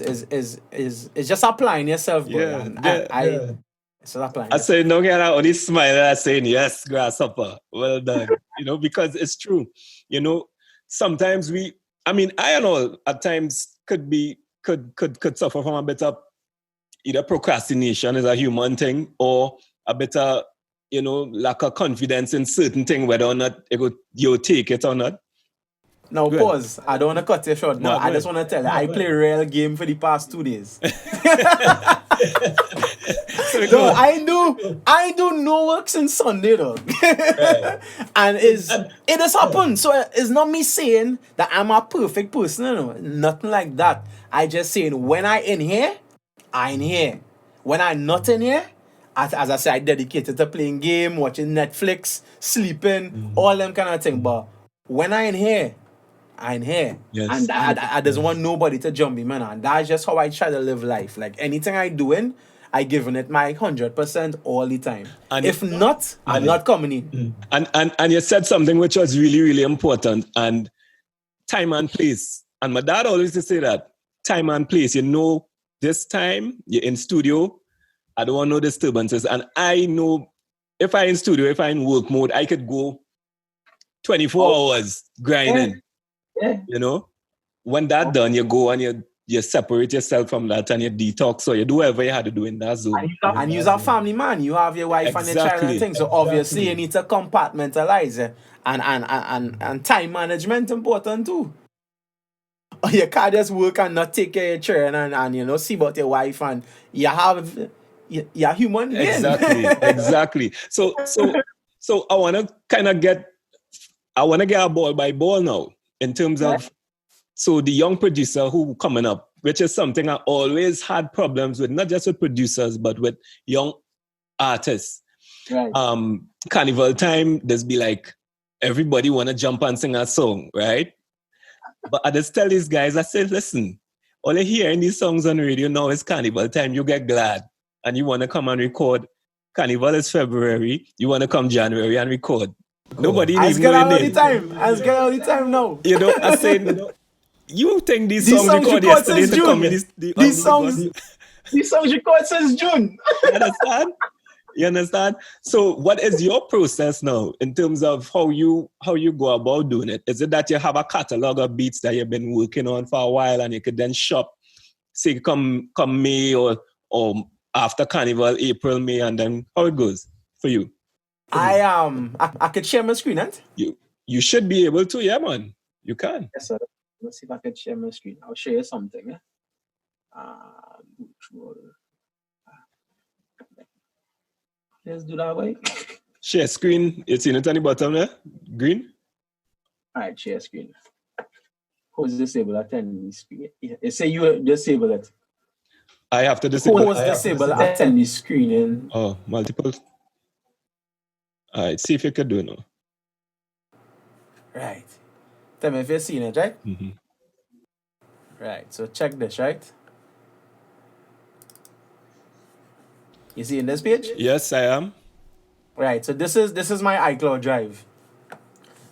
Speaker 2: just applying yourself, boy.
Speaker 1: Yeah,
Speaker 2: And
Speaker 1: yeah.
Speaker 2: it's just applying
Speaker 1: I
Speaker 2: yourself.
Speaker 1: say, no, get out on this smile, and I saying, yes, grasshopper, well done. Because it's true. Sometimes I and all at times could suffer from a bit of either procrastination is a human thing, or a bit of, lack of confidence in certain thing, whether or not you take it or not.
Speaker 2: Now
Speaker 1: Go ahead.
Speaker 2: pause. I don't want to cut you short,
Speaker 1: No,
Speaker 2: but I
Speaker 1: go
Speaker 2: just
Speaker 1: ahead.
Speaker 2: want to tell you, I play real game for the past 2 days.
Speaker 1: So
Speaker 2: No, I do no work since Sunday though.
Speaker 1: Right.
Speaker 2: And it has happened. So it's not me saying that I'm a perfect person, nothing like that. I just saying, when I in here, I in here. When I'm not in here, as I say, I dedicated to playing game, watching Netflix, sleeping, all them kind of thing. But when I in here, I in here.
Speaker 1: Yes.
Speaker 2: And I doesn't want nobody to jump me, man. And that's just how I try to live life. Like anything I doing, I giving it my 100% all the time.
Speaker 1: And
Speaker 2: if not, I'm not coming in.
Speaker 1: And you said something which was really, really important, and time and place. And my dad always used to say that, time and place. This time you're in studio, I don't want no disturbances. And I know if I in studio, if I in work mode, I could go 24 hours grinding.
Speaker 2: Yeah.
Speaker 1: When that done, you go and you separate yourself from that and you detox. So you do whatever you had to do in that zone.
Speaker 2: And you're a family man. You have your wife and your child and things. So obviously you need to compartmentalize it. And time management important too. You can't just work and not take care of your children and see about your wife, and you're human being.
Speaker 1: Exactly. So I wanna get a ball by ball now in terms of so the young producer who coming up, which is something I always had problems with, not just with producers, but with young artists.
Speaker 2: Right.
Speaker 1: Carnival time, there's be like, everybody want to jump and sing a song, right? But I just tell these guys, I say, listen, all you hearing these songs on the radio now is Carnival time. You get glad and you want to come and record. Carnival is February. You want to come January and record. Nobody
Speaker 2: I
Speaker 1: even
Speaker 2: get
Speaker 1: knowing
Speaker 2: all
Speaker 1: it.
Speaker 2: the time. I get all the time now.
Speaker 1: I say, you think these
Speaker 2: These
Speaker 1: songs recorded yesterday to come in
Speaker 2: These songs recorded since June.
Speaker 1: You understand? So what is your process now in terms of how you go about doing it? Is it that you have a catalog of beats that you've been working on for a while and you could then shop, say come May or after Carnival, April, May, and then how it goes for you?
Speaker 2: I could share my screen, right?
Speaker 1: You should be able to, yeah, man. You can.
Speaker 2: Yes, sir. Let's see if I can share my screen. I'll show you something. Let's do that way.
Speaker 1: Share screen. You seen it on the bottom there? Green?
Speaker 2: Alright, share screen. Who's disable attendee screen? You say you disable it.
Speaker 1: I have to disable.
Speaker 2: Who's disable attendee screen?
Speaker 1: Oh, multiple. Alright, see if you can do it now.
Speaker 2: Right. Tell me if you've seen it, right?
Speaker 1: Mm-hmm.
Speaker 2: Right. So check this, right? You see in this page?
Speaker 1: Yes, I am.
Speaker 2: Right. So this is my iCloud drive.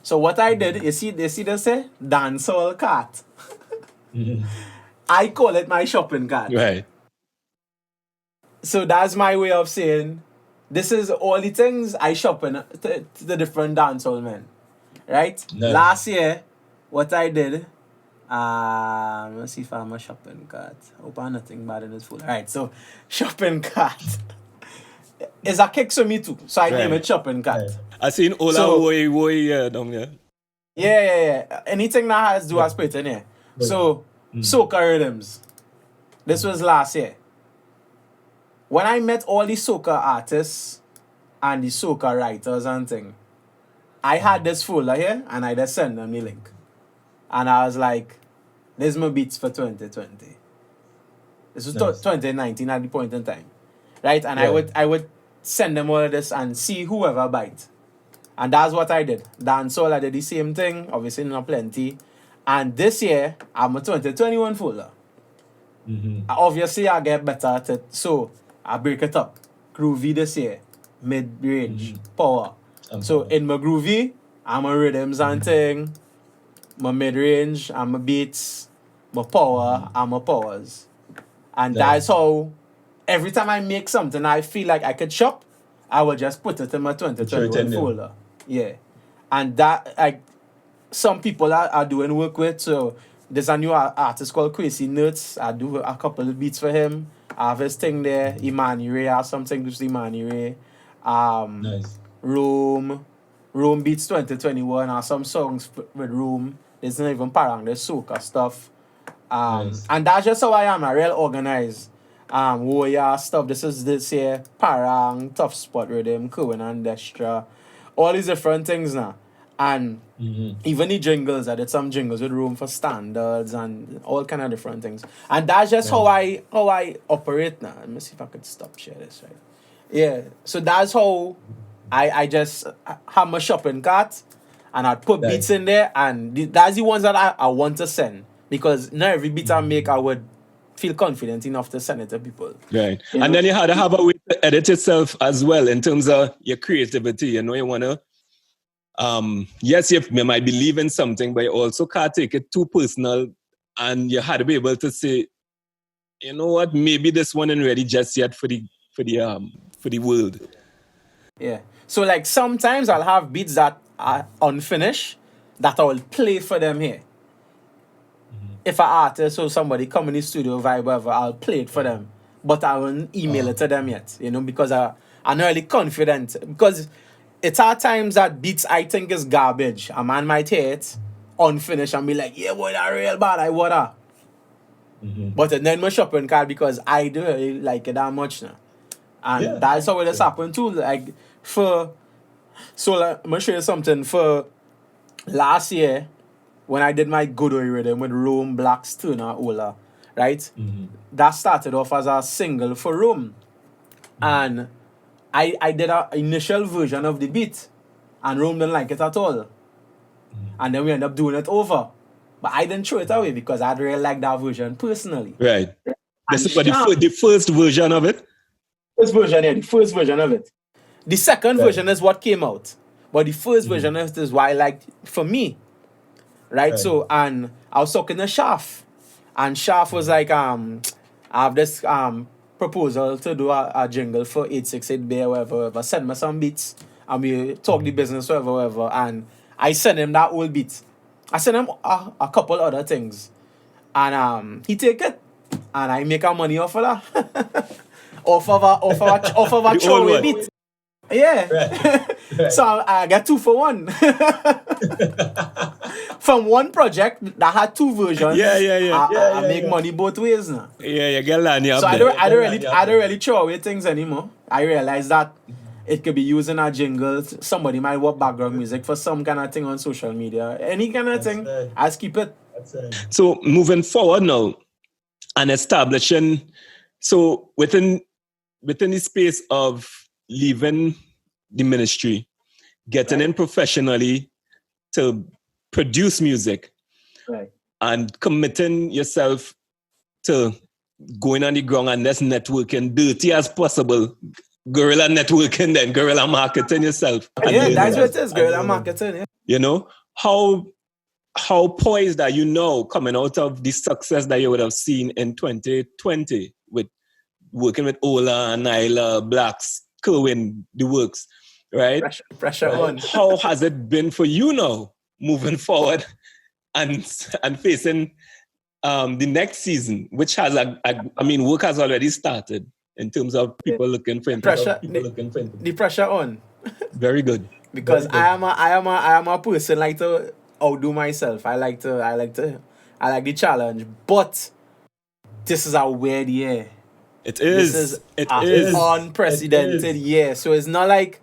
Speaker 2: So what I did, you see this say dancehall cart. I call it my shopping cart.
Speaker 1: Right.
Speaker 2: So that's my way of saying this is all the things I shop in to the different dancehall men. Right?
Speaker 3: Nice.
Speaker 2: Last year, what I did, let's see if I'm a shopping cart. Hope I'm nothing bad in this food. Alright, so shopping cart is a kick for me too. So I name it shopping cart.
Speaker 3: Right.
Speaker 1: I seen Ola
Speaker 2: So-
Speaker 1: Woy down there.
Speaker 2: Yeah. Anything that has to do with spit in here. So, soca rhythms. This was last year. When I met all the soca artists and the soca writers and thing, I had this folder here and I just sent them the link. And I was like, this is my beats for 2020. This was
Speaker 3: Nice.
Speaker 2: 2019 at the point in time. Right? And
Speaker 3: Yeah.
Speaker 2: I would send them all of this and see whoever bite. And that's what I did. Dancehall, I did the same thing. Obviously, not plenty. And this year, I'm a 2021 folder. Obviously, I get better at it. So, I break it up. Groovy this year. Mid-range. Power. So, in my groovy, I'm a rhythms and thing. My mid-range, I'm a beats. My power, I'm a powers. And
Speaker 3: Nice.
Speaker 2: that's how, every time I make something I feel like I could shop, I will just put it in my 2021
Speaker 3: Sure,
Speaker 2: folder. Yeah. And that, like, some people are doing work with. So there's a new artist called Crazy Nuts. I do a couple of beats for him. I have his thing there. Imani Ray or something with Imani Ray.
Speaker 3: Nice.
Speaker 2: Rome Beats 2021 or some songs with Rome. There's not even parang, there's soca stuff.
Speaker 3: Nice.
Speaker 2: And that's just how I am, I real organized. Warrior stuff. This year, parang, tough spot rhythm, Cohen and Destra. All these different things now. And even the jingles, I did some jingles with Room for Standards and all kind of different things. And that's just how I operate now. Let me see if I could stop share this, right? Yeah. So that's how I just have my shopping cart and I'd put
Speaker 3: Nice.
Speaker 2: beats in there, and that's the ones that I want to send. Because not every beat I make I would feel confident enough to send it to people.
Speaker 1: Right.
Speaker 2: You
Speaker 1: And
Speaker 2: know?
Speaker 1: then you had to have a way to edit yourself as well in terms of your creativity. You know, you want to, yes, you might believe in something, but you also can't take it too personal. And you had to be able to say, you know what, maybe this one ain't ready just yet for the world.
Speaker 2: Yeah. So like sometimes I'll have beats that are unfinished that I will play for them here. If an artist or somebody come in the studio, vibe, whatever, I'll play it for them. But I won't email it to them yet, you know, because I'm not really confident. Because it's at times that beats I think is garbage. A man might hear it unfinished and be like, yeah, boy, that real bad, I wanna. But then my shopping cart because I do really like it that much now. And
Speaker 3: Yeah.
Speaker 2: that's how it has happened too. Like I'm gonna show you something. For last year, when I did my Good Oi rhythm with Rome, Blacks, Turner, Ola, right? That started off as a single for Rome. And I did an initial version of the beat, and Rome didn't like it at all. And then we ended up doing it over. But I didn't throw it away because I'd really like that version personally.
Speaker 1: Right. This is
Speaker 2: And
Speaker 1: the first version of it.
Speaker 2: the first version of it. The second version is what came out. But the first version of it is why I liked for me. Right? So, and I was talking to Shaf. And Shaf was like, I have this proposal to do a jingle for 868 Bear, whatever. Send me some beats. And we talk the business, whatever. And I sent him that old beat. I sent him a couple other things. And he take it. And I make our money off of that. off of a
Speaker 1: The old
Speaker 2: throwaway
Speaker 1: one.
Speaker 2: beat. Yeah. So I got 2 for 1. From one project that had 2 versions. I make money both ways now.
Speaker 1: Yeah, you get Lani up
Speaker 2: So I
Speaker 1: there.
Speaker 2: don't really throw away things anymore. I realize that It could be using our jingles. Somebody might want background music for some kind of thing on social media. Any kind of thing. I just keep it.
Speaker 1: So moving forward now and establishing, so within the space of leaving the ministry, getting in professionally to produce music,
Speaker 2: Right.
Speaker 1: and committing yourself to going on the ground and just networking dirty as possible. Guerrilla networking, then guerrilla marketing yourself.
Speaker 2: Yeah, that's what it is, guerrilla marketing. Yeah.
Speaker 1: You know, how poised are you now coming out of the success that you would have seen in 2020 with working with Ola, Nyla, Blacks, Kerwin, the works, right?
Speaker 2: Pressure on.
Speaker 1: How has it been for you now moving forward and facing the next season, which has work has already started in terms of people looking for
Speaker 2: the pressure on.
Speaker 1: Very good.
Speaker 2: Because I am a person like to outdo myself. I like the challenge. But this is a weird year.
Speaker 1: It is.
Speaker 2: This is unprecedented year. So it's not like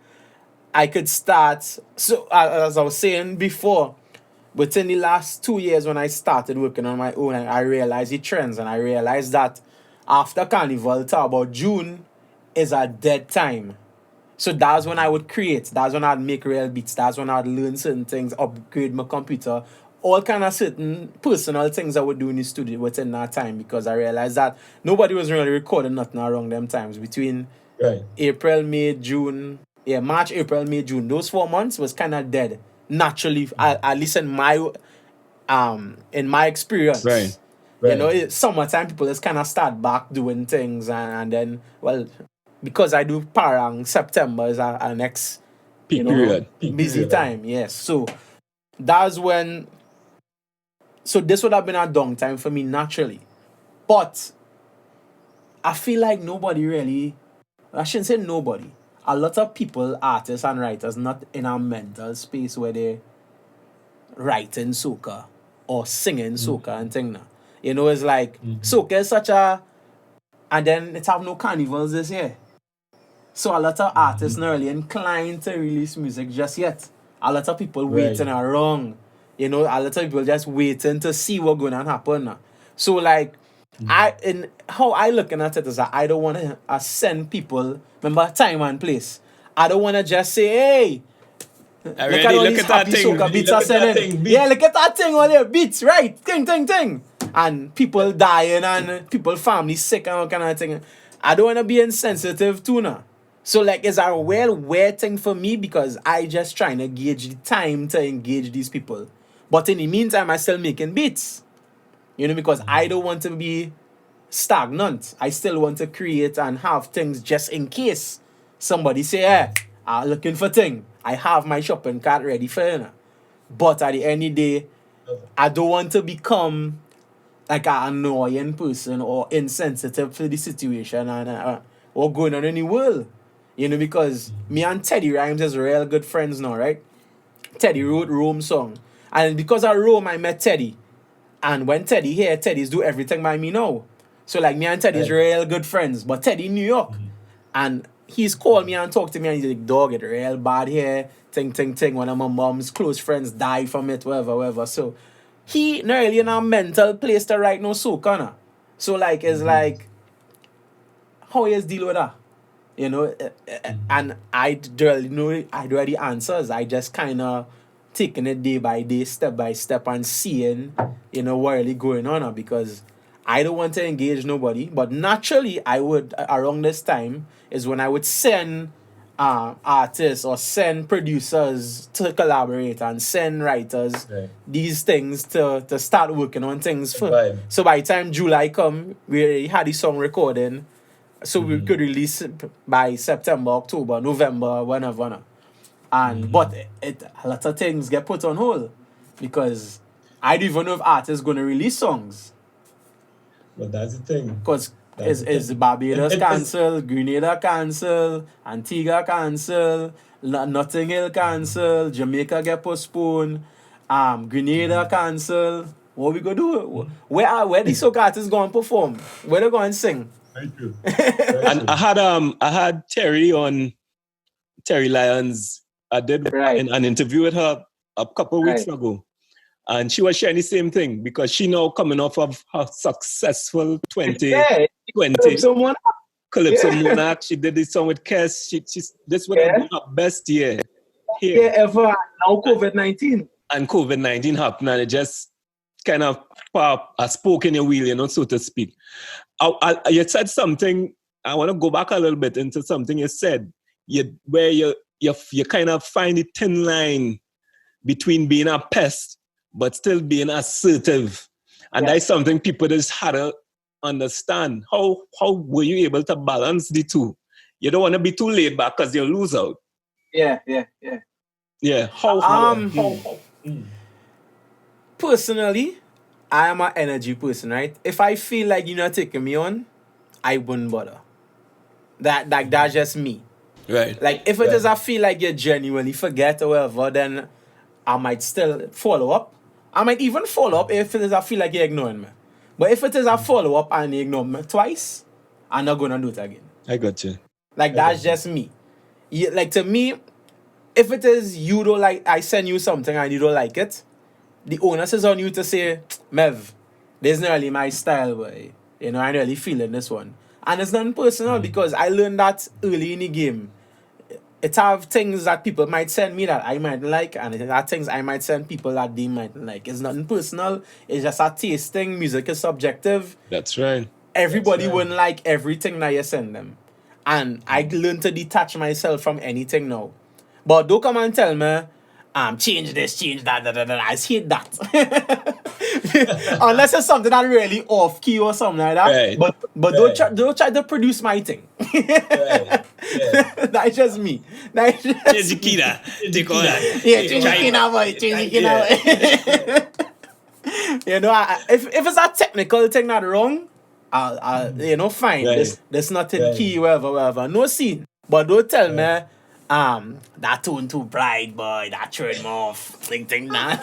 Speaker 2: I could start. So as I was saying before, within the last 2 years when I started working on my own, I realized the trends, and I realized that after Carnival to about June is a dead time. So that's when I would create. That's when I'd make real beats. That's when I'd learn certain things, upgrade my computer, all kind of certain personal things I would do in the studio within that time, because I realized that nobody was really recording nothing around them times between April, May, June. Yeah, March, April, May, June. Those 4 months was kind of dead naturally. At least in my experience.
Speaker 1: Right.
Speaker 2: You know, summertime people just kind of start back doing things, and then, well, because I do Parang, September is our next
Speaker 1: peak period.
Speaker 2: Busy time, yes. So that's when. So this would have been a down time for me naturally, but I feel like nobody really. I shouldn't say nobody. A lot of people, artists and writers, not in a mental space where they writing soca or singing soca and thing now. You know, it's like soca is such a, and then it have no carnivals this year. So a lot of artists not really inclined to release music just yet. A lot of people waiting around. You know, a lot of people just waiting to see what's going to happen now. So like, how I looking at it is that I don't want to send people, remember time and place. I don't want to just say, hey, look at all these happy soca beats are sending. Yeah, look at that thing on there, beats, right? Ting. And people dying and people family sick and all kind of thing. I don't want to be insensitive too now. So like it's a weird thing for me, because I just trying to gauge the time to engage these people. But in the meantime, I still making beats. You know, because I don't want to be stagnant. I still want to create and have things just in case somebody say, hey, I'm looking for thing. I have my shopping cart ready for you. But at the end of the day, I don't want to become like an annoying person or insensitive to the situation and what's going on in the world. You know, because me and Teddy Rhymes is real good friends now, right? Teddy wrote Rome song. And because of Rome, I met Teddy. And when Teddy here, Teddy's do everything by me now. So like me and Teddy's real good friends. But Teddy in New York. And he's called me and talked to me and he's like, dog, it real bad here. Ting. One of my mom's close friends died from it, whatever. So he not really in a mental place to write no soca now. So like, it's like, how you deal with that? You know, and I don't know the answers. I just kind of taking it day by day, step by step, and seeing, you know, what really going on now, because I don't want to engage nobody. But naturally, I would, around this time, is when I would send artists or send producers to collaborate and send writers these things to start working on things. So by the time July come, we already had the song recording. So we could release it by September, October, November, whenever. And but a lot of things get put on hold because I don't even know if artists going to release songs.
Speaker 3: But that's the thing.
Speaker 2: Because is Barbados cancel, Grenada cancel, Antigua cancel, Notting Hill cancel, Jamaica get postponed, Grenada cancel. What we gonna do? Where these soca artists going to perform? Where they going to sing?
Speaker 3: Very true.
Speaker 1: And I had Terry on Terry Lyons. I did an interview with her a couple of weeks ago. And she was sharing the same thing because she now coming off of her successful 2020 Calypso Monarch. She did this song with Kes. This would have been her best year here.
Speaker 2: Yeah, ever. Now COVID-19.
Speaker 1: And COVID-19 happened and it just kind of spoke in your wheel, so to speak. You said something, I want to go back a little bit into something you said, where you kind of find the thin line between being a pest but still being assertive. And that's something people just had to understand. How were you able to balance the two? You don't want to be too laid back because you'll lose out.
Speaker 2: Yeah. Personally, I am an energy person, right? If I feel like you're not taking me on, I wouldn't bother. That's just me.
Speaker 1: Right.
Speaker 2: Like, if it is I feel like you genuinely forget or whatever, then I might still follow up. I might even follow up if it is I feel like you're ignoring me. But if it is I follow up and you ignore me twice, I'm not going to do it again.
Speaker 1: I got you.
Speaker 2: Like, that's just me. Like, to me, if it is you don't like, I send you something and you don't like it, the onus is on you to say, Mev, this is not really my style, boy. I'm really feeling this one. And it's nothing personal because I learned that early in the game. It have things that people might send me that I might like, and it have things I might send people that they might like. It's nothing personal. It's just a tasting. Music is subjective.
Speaker 1: That's right.
Speaker 2: Everybody wouldn't like everything that you send them. And I learned to detach myself from anything now. But don't come and tell me, change this, change that. I hate that. Unless it's something that really off key or something like that.
Speaker 1: Right.
Speaker 2: But don't try to produce my thing. That's just me.
Speaker 1: Change the key now. Take all that.
Speaker 2: Yeah, change the key now, boy. Change the key now. If it's a technical thing not wrong, I'll fine.
Speaker 1: Right.
Speaker 2: There's nothing key, whatever. No scene. But don't tell me, that tone too bright, boy. That turn me off. Think nah.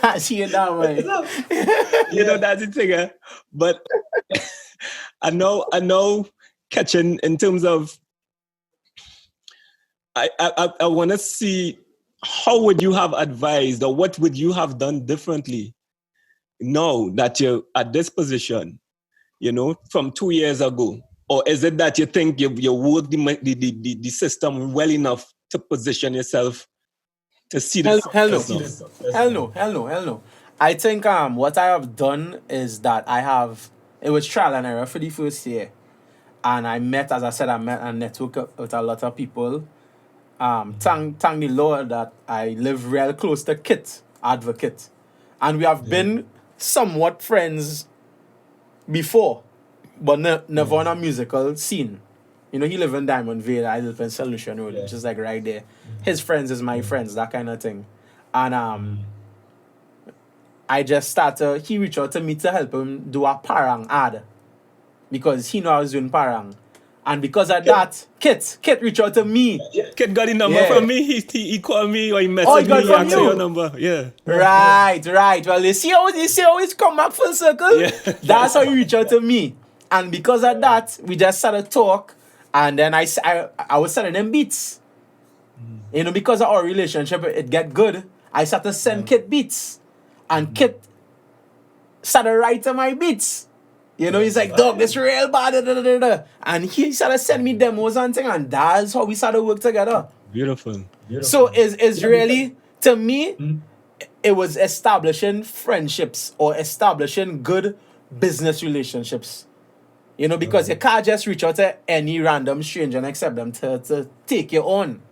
Speaker 2: I see it that way.
Speaker 1: That's the thing. But I know catching in terms of I want to see how would you have advised or what would you have done differently now that you're at this position, from 2 years ago? Or is it that you think you work the system well enough to position yourself to see the
Speaker 2: Hell no. I think what I have done is that it was trial and error for the first year. And I met and networked with a lot of people. Thank the Lord that I live real close to Kit, Advocate. And we have been somewhat friends before, but never on a musical scene. He live in Diamond Vale, I live in Solution Road, which is like right there. His friends is my friends, that kind of thing. And I just started, he reached out to me to help him do a parang ad. Because he knew I was doing parang. And because of that, Kit reached out to me.
Speaker 1: Kit got the number from me. He called me or he messaged me. He asked for your number. Yeah.
Speaker 2: Right. Well, you see how it's come back full circle? Yeah. That's how he reached out to me. And because of that, we just started talk. And then I was sending them beats. Because of our relationship, it get good. I started to send Kit beats. And Kit started writing my beats. He's like, dog, this real bad. And he started sending me demos and things. And that's how we started work together.
Speaker 1: Beautiful.
Speaker 2: So it's really, to me, it was establishing friendships or establishing good business relationships. Because you can't just reach out to any random stranger and accept them to take you on.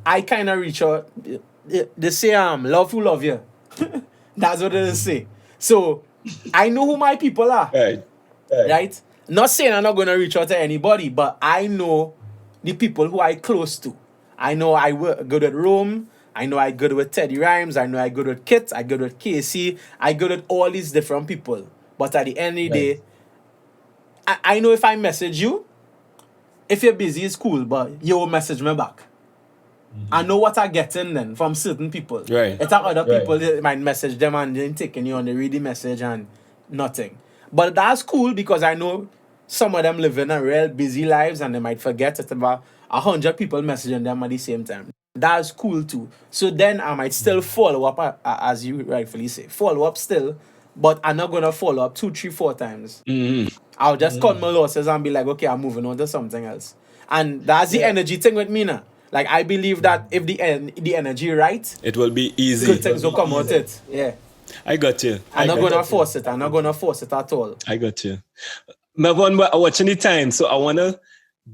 Speaker 2: I kind of reach out. They say, love who love you. That's what they say. So I know who my people are. Right? Not saying I'm not going to reach out to anybody, but I know the people who I close to. I know I work good at Rome. I know I good with Teddy Rhymes. I know I good with Kit. I good with Casey. I good with all these different people. But at the end of the day, I know if I message you, if you're busy, it's cool, but you will message me back. I know what I'm getting then from certain people.
Speaker 1: Right.
Speaker 2: It's like other people that might message them and then taking you on the read the message and nothing. But that's cool because I know some of them living a real busy lives and they might forget it's about 100 people messaging them at the same time. That's cool too. So then I might still follow up, as you rightfully say, follow up still, but I'm not gonna follow up 2, 3, 4 times. I'll just cut my losses and be like, okay, I'm moving on to something else. And that's the energy thing with me now. Like I believe that if the energy right,
Speaker 1: It will be easy.
Speaker 2: good things will come out it. Yeah.
Speaker 1: I got you.
Speaker 2: I'm not gonna force it. I'm not gonna force it at all.
Speaker 1: I got you. Mevon, we're watching the time, so I wanna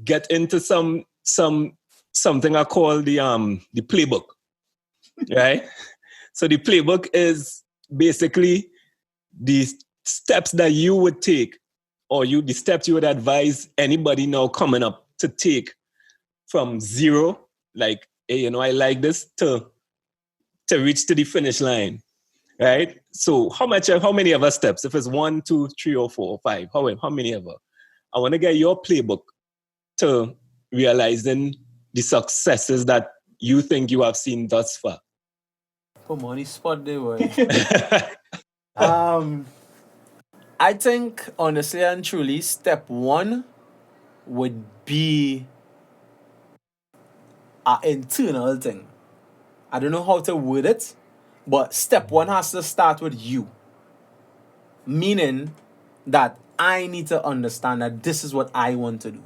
Speaker 1: get into something I call the playbook. Right? So the playbook is basically the steps that you would take, or the steps you would advise anybody now coming up to take from zero, like, hey, I like this, to reach to the finish line, right? So how many ever steps? If it's 1, 2, 3, or 4, or 5, how many ever? I want to get your playbook to realizing the successes that you think you have seen thus far.
Speaker 2: Come on, he's spot there, boy. I think, honestly and truly, step 1 would be an internal thing. I don't know how to word it, but step 1 has to start with you. Meaning that I need to understand that this is what I want to do.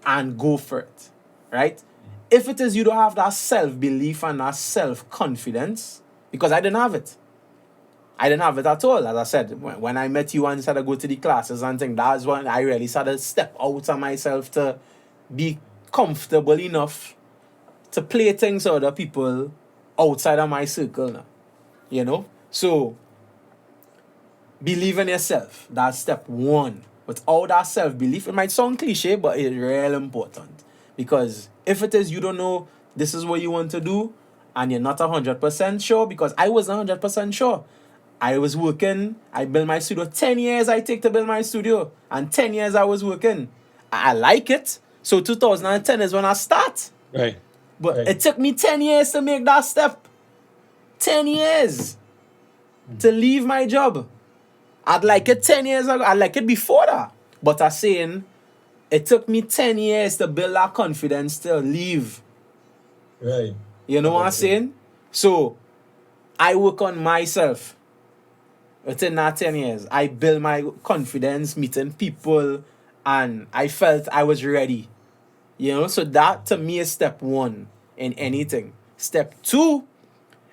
Speaker 2: And go for it. Right? If it is you don't have that self-belief and that self-confidence, because I didn't have it. I didn't have it at all. As I said, when I met you and started to go to the classes and things, that's when I really started to step out of myself to be comfortable enough to play things with other people outside of my circle now. So, believe in yourself. That's step 1. Without that self-belief, it might sound cliche, but it's really important. Because if it is you don't know this is what you want to do, and you're not 100% sure, because I wasn't 100% sure. I was working, I built my studio. 10 years I take to build my studio. And 10 years I was working. I like it. So 2010 is when I start.
Speaker 1: Right.
Speaker 2: But it took me 10 years to make that step. 10 years to leave my job. I'd like it 10 years ago. I'd like it before that. But I'm saying it took me 10 years to build that confidence to leave.
Speaker 3: Right.
Speaker 2: You know what I'm saying? So I work on myself. Within that 10 years, I built my confidence, meeting people, and I felt I was ready. So that to me is step 1 in anything. Step 2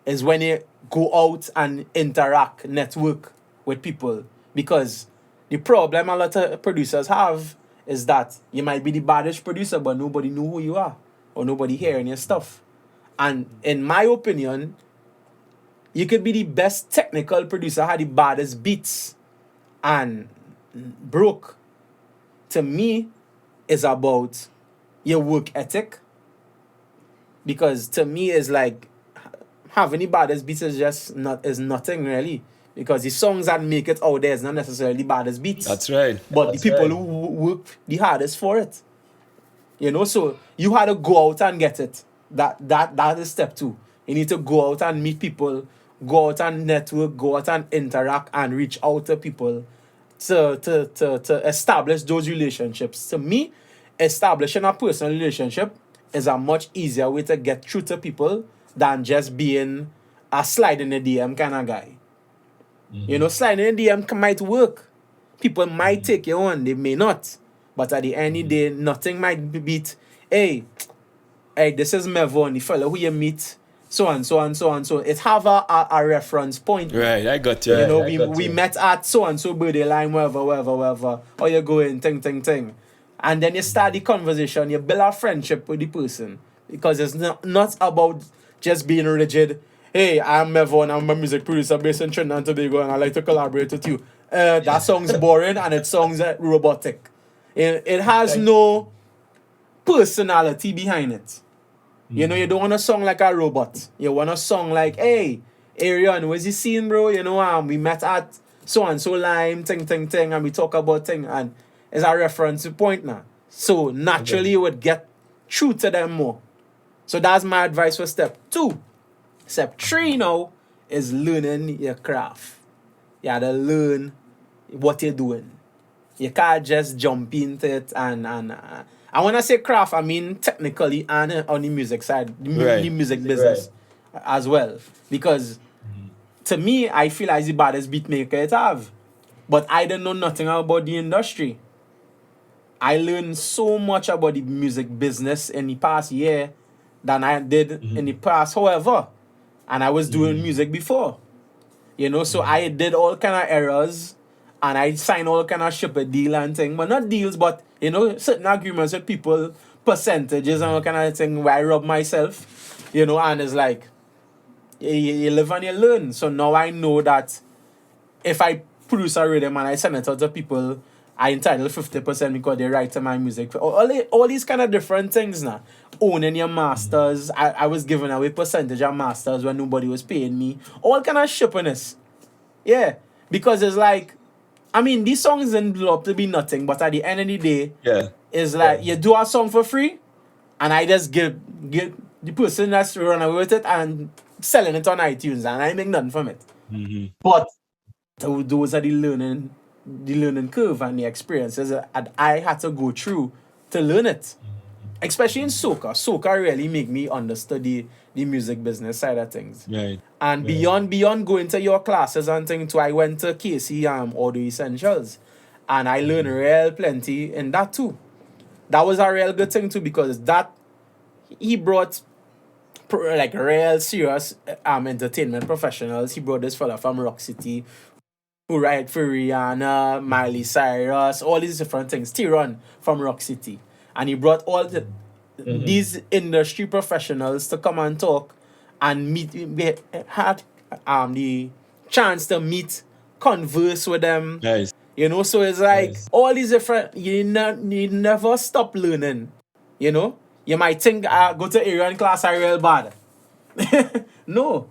Speaker 2: is when you go out and interact, network with people. Because the problem a lot of producers have is that you might be the baddest producer, but nobody know who you are, or nobody hearing your stuff. And in my opinion, you could be the best technical producer, had the baddest beats, and broke. To me, is about your work ethic. Because to me, it's like having the baddest beats is nothing really. Because the songs that make it out there is not necessarily the baddest beats.
Speaker 1: That's right.
Speaker 2: But the people who work the hardest for it. So you had to go out and get it. That is step 2. You need to go out and meet people, go out and network, go out and interact and reach out to people to establish those relationships. To me, establishing a personal relationship is a much easier way to get through to people than just being a slide in the DM kind of guy. Sliding in the DM might work. People might take you on, they may not. But at the end of the day, nothing might beat, hey, this is Mevon, the fellow who you meet, so and so and so and so. It have a reference point.
Speaker 1: Right, I got you.
Speaker 2: We met at so and so birthday line, wherever. How you going, ting. And then you start the conversation, you build a friendship with the person. Because it's not about just being rigid. Hey, I'm Mevon, I'm a music producer based in Trinidad and Tobago, and I like to collaborate with you. That song's boring and it sounds robotic. It has no personality behind it. You don't want to song like a robot. You want to song like, hey, Arion, where's the scene, bro? We met at so-and-so lime, ting, and we talk about thing, and it's a reference point now. So naturally, you would get through to them more. So that's my advice for step 2. Step 3 now is learning your craft. You have to learn what you're doing. You can't just jump into it and when I say craft, I mean technically and on the music side, the
Speaker 1: Right.
Speaker 2: music business as well. Because to me, I feel like the baddest beat maker it have. But I don't know nothing about the industry. I learned so much about the music business in the past year than I did in the past, however. And I was doing music before. So I did all kind of errors and I signed all kind of shipper deal and thing. But not deals, but certain agreements with people, percentages and all kind of thing where I rub myself, and it's like you live and you learn. So now I know that if I produce a rhythm and I send it out to people, I entitled 50% because they write to my music. All these kind of different things now. Owning your masters. I was giving away percentage of masters when nobody was paying me. All kind of shippiness. Yeah. Because it's like, I mean, these songs didn't blow up to be nothing, but at the end of the day,
Speaker 1: Yeah.
Speaker 2: it's like you do a song for free and I just give the person that's run away with it and selling it on iTunes and I make nothing from it. But those are the learning curve and the experiences that I had to go through to learn it. Especially in soca. Soca really make me understand the music business side of things.
Speaker 1: Right.
Speaker 2: And beyond going to your classes and things too, I went to Casey Audio Essentials. And I learned real plenty in that too. That was a real good thing too because that he brought like real serious entertainment professionals. He brought this fella from Rock City who write for Rihanna, Miley Cyrus, all these different things. T-Ron from Rock City. And he brought all these industry professionals to come and talk and meet. We had the chance to meet, converse with them.
Speaker 1: Nice.
Speaker 2: So it's like all these different, you never stop learning. You might think, go to Arion class, I real bad. No.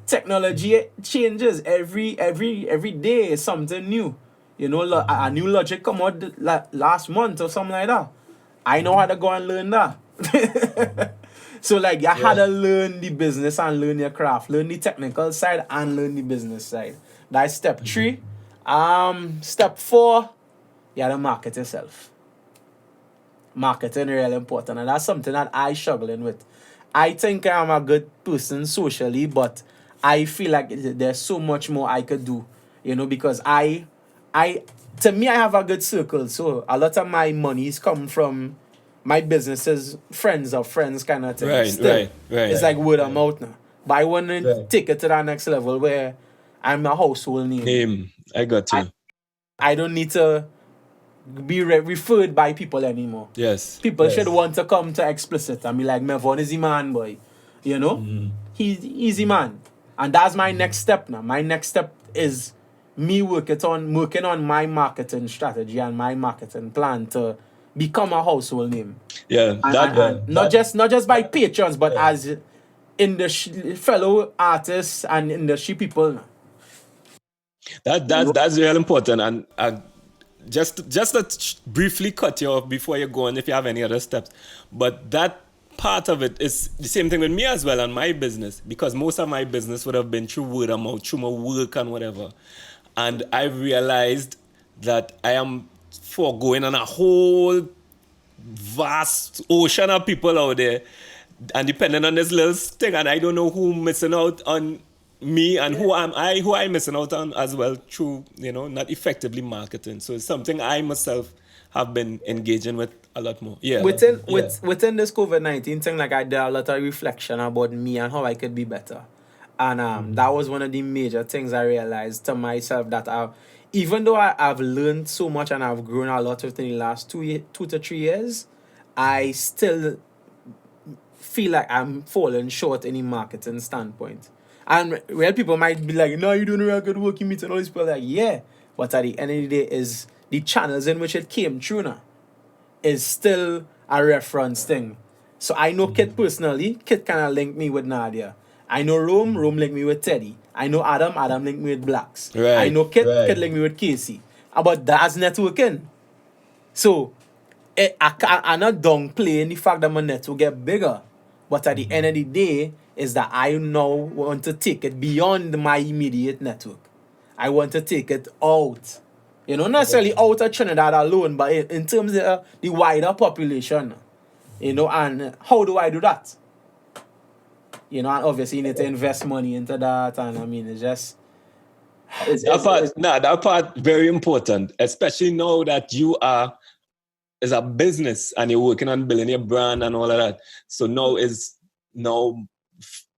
Speaker 2: Technology changes every day is something new. A new logic come out last month or something like that. I know how to go and learn that. So like I had to learn the business and learn your craft, learn the technical side and learn the business side. That's step 3. Step 4, you gotta market yourself. Marketing really important, and that's something that I struggling with. I think I'm a good person socially, but I feel like there's so much more I could do, because to me, I have a good circle. So a lot of my monies come from my businesses, friends of friends kind of thing.
Speaker 1: Right.
Speaker 2: It's like word of mouth now. But I want to take it to that next level where I'm a household name.
Speaker 1: I got you.
Speaker 2: I don't need to be referred by people anymore.
Speaker 1: Yes.
Speaker 2: People should want to come to Explicit and be like, Mevon is the man, boy. He's the man. And that's my next step now. My next step is me working on my marketing strategy and my marketing plan to become a household name.
Speaker 1: Yeah.
Speaker 2: Not just by patrons, but as fellow artists and industry people now.
Speaker 1: That's real important. And just to briefly cut you off before you go on, if you have any other steps, but that part of it is the same thing with me as well and my business, because most of my business would have been through word of mouth, through my work and whatever. And I've realized that I am foregoing on a whole vast ocean of people out there, and depending on this little thing, and I don't know who missing out on me and who I'm missing out on as well through, not effectively marketing. So it's something I myself have been engaging with a lot more. Yeah.
Speaker 2: Within this COVID-19 thing, like I did a lot of reflection about me and how I could be better. And that was one of the major things I realized to myself, that even though I've learned so much and I've grown a lot within the last 2 to 3 years, I still feel like I'm falling short in the marketing standpoint. And real people might be like, no, you're doing real good work, you meeting all these people. Like, yeah. But at the end of the day, is the channels in which it came through now is still a reference thing. So I know Kit personally. Kit kind of linked me with Nadia. I know Rome linked me with Teddy. I know Adam linked me with Blacks.
Speaker 1: Right.
Speaker 2: I know Kit linked me with Casey. But that's networking. So I'm not downplaying the fact that my network get bigger. But at the end of the day, is that I now want to take it beyond my immediate network. I want to take it out Not necessarily out of Trinidad alone, but in terms of the wider population. And how do I do that? And obviously you need to invest money into that, and I mean, it's just...
Speaker 1: That part very important, especially now that you are as a business and you're working on building your brand and all of that. So now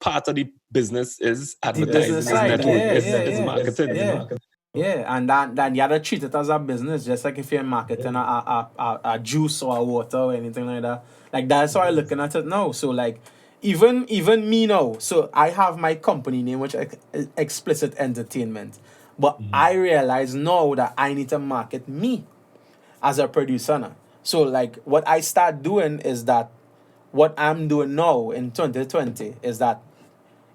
Speaker 1: part of the business is advertising,
Speaker 2: business side,
Speaker 1: it's marketing.
Speaker 2: Yeah, and then you have to treat it as a business, just like if you're marketing a juice or a water or anything like that. Like, that's how I'm looking at it now. So like, even me now, so I have my company name, which is Explicit Entertainment. But I realize now that I need to market me as a producer now. So like, what I start doing is that what I'm doing now in 2020 is that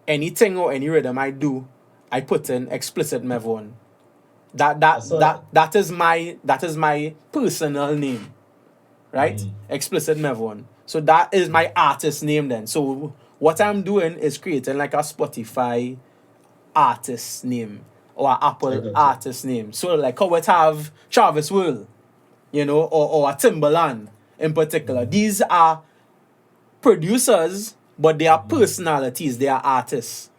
Speaker 2: anything or any rhythm I do, I put in Explicit Mevon. That is my personal name, right? Explicit Mevon. So that is my artist name then. So what I'm doing is creating like a Spotify artist name or an Apple artist name. So like how it have Travis Will, or a Timberland in particular. These are producers, but they are personalities. They are artists.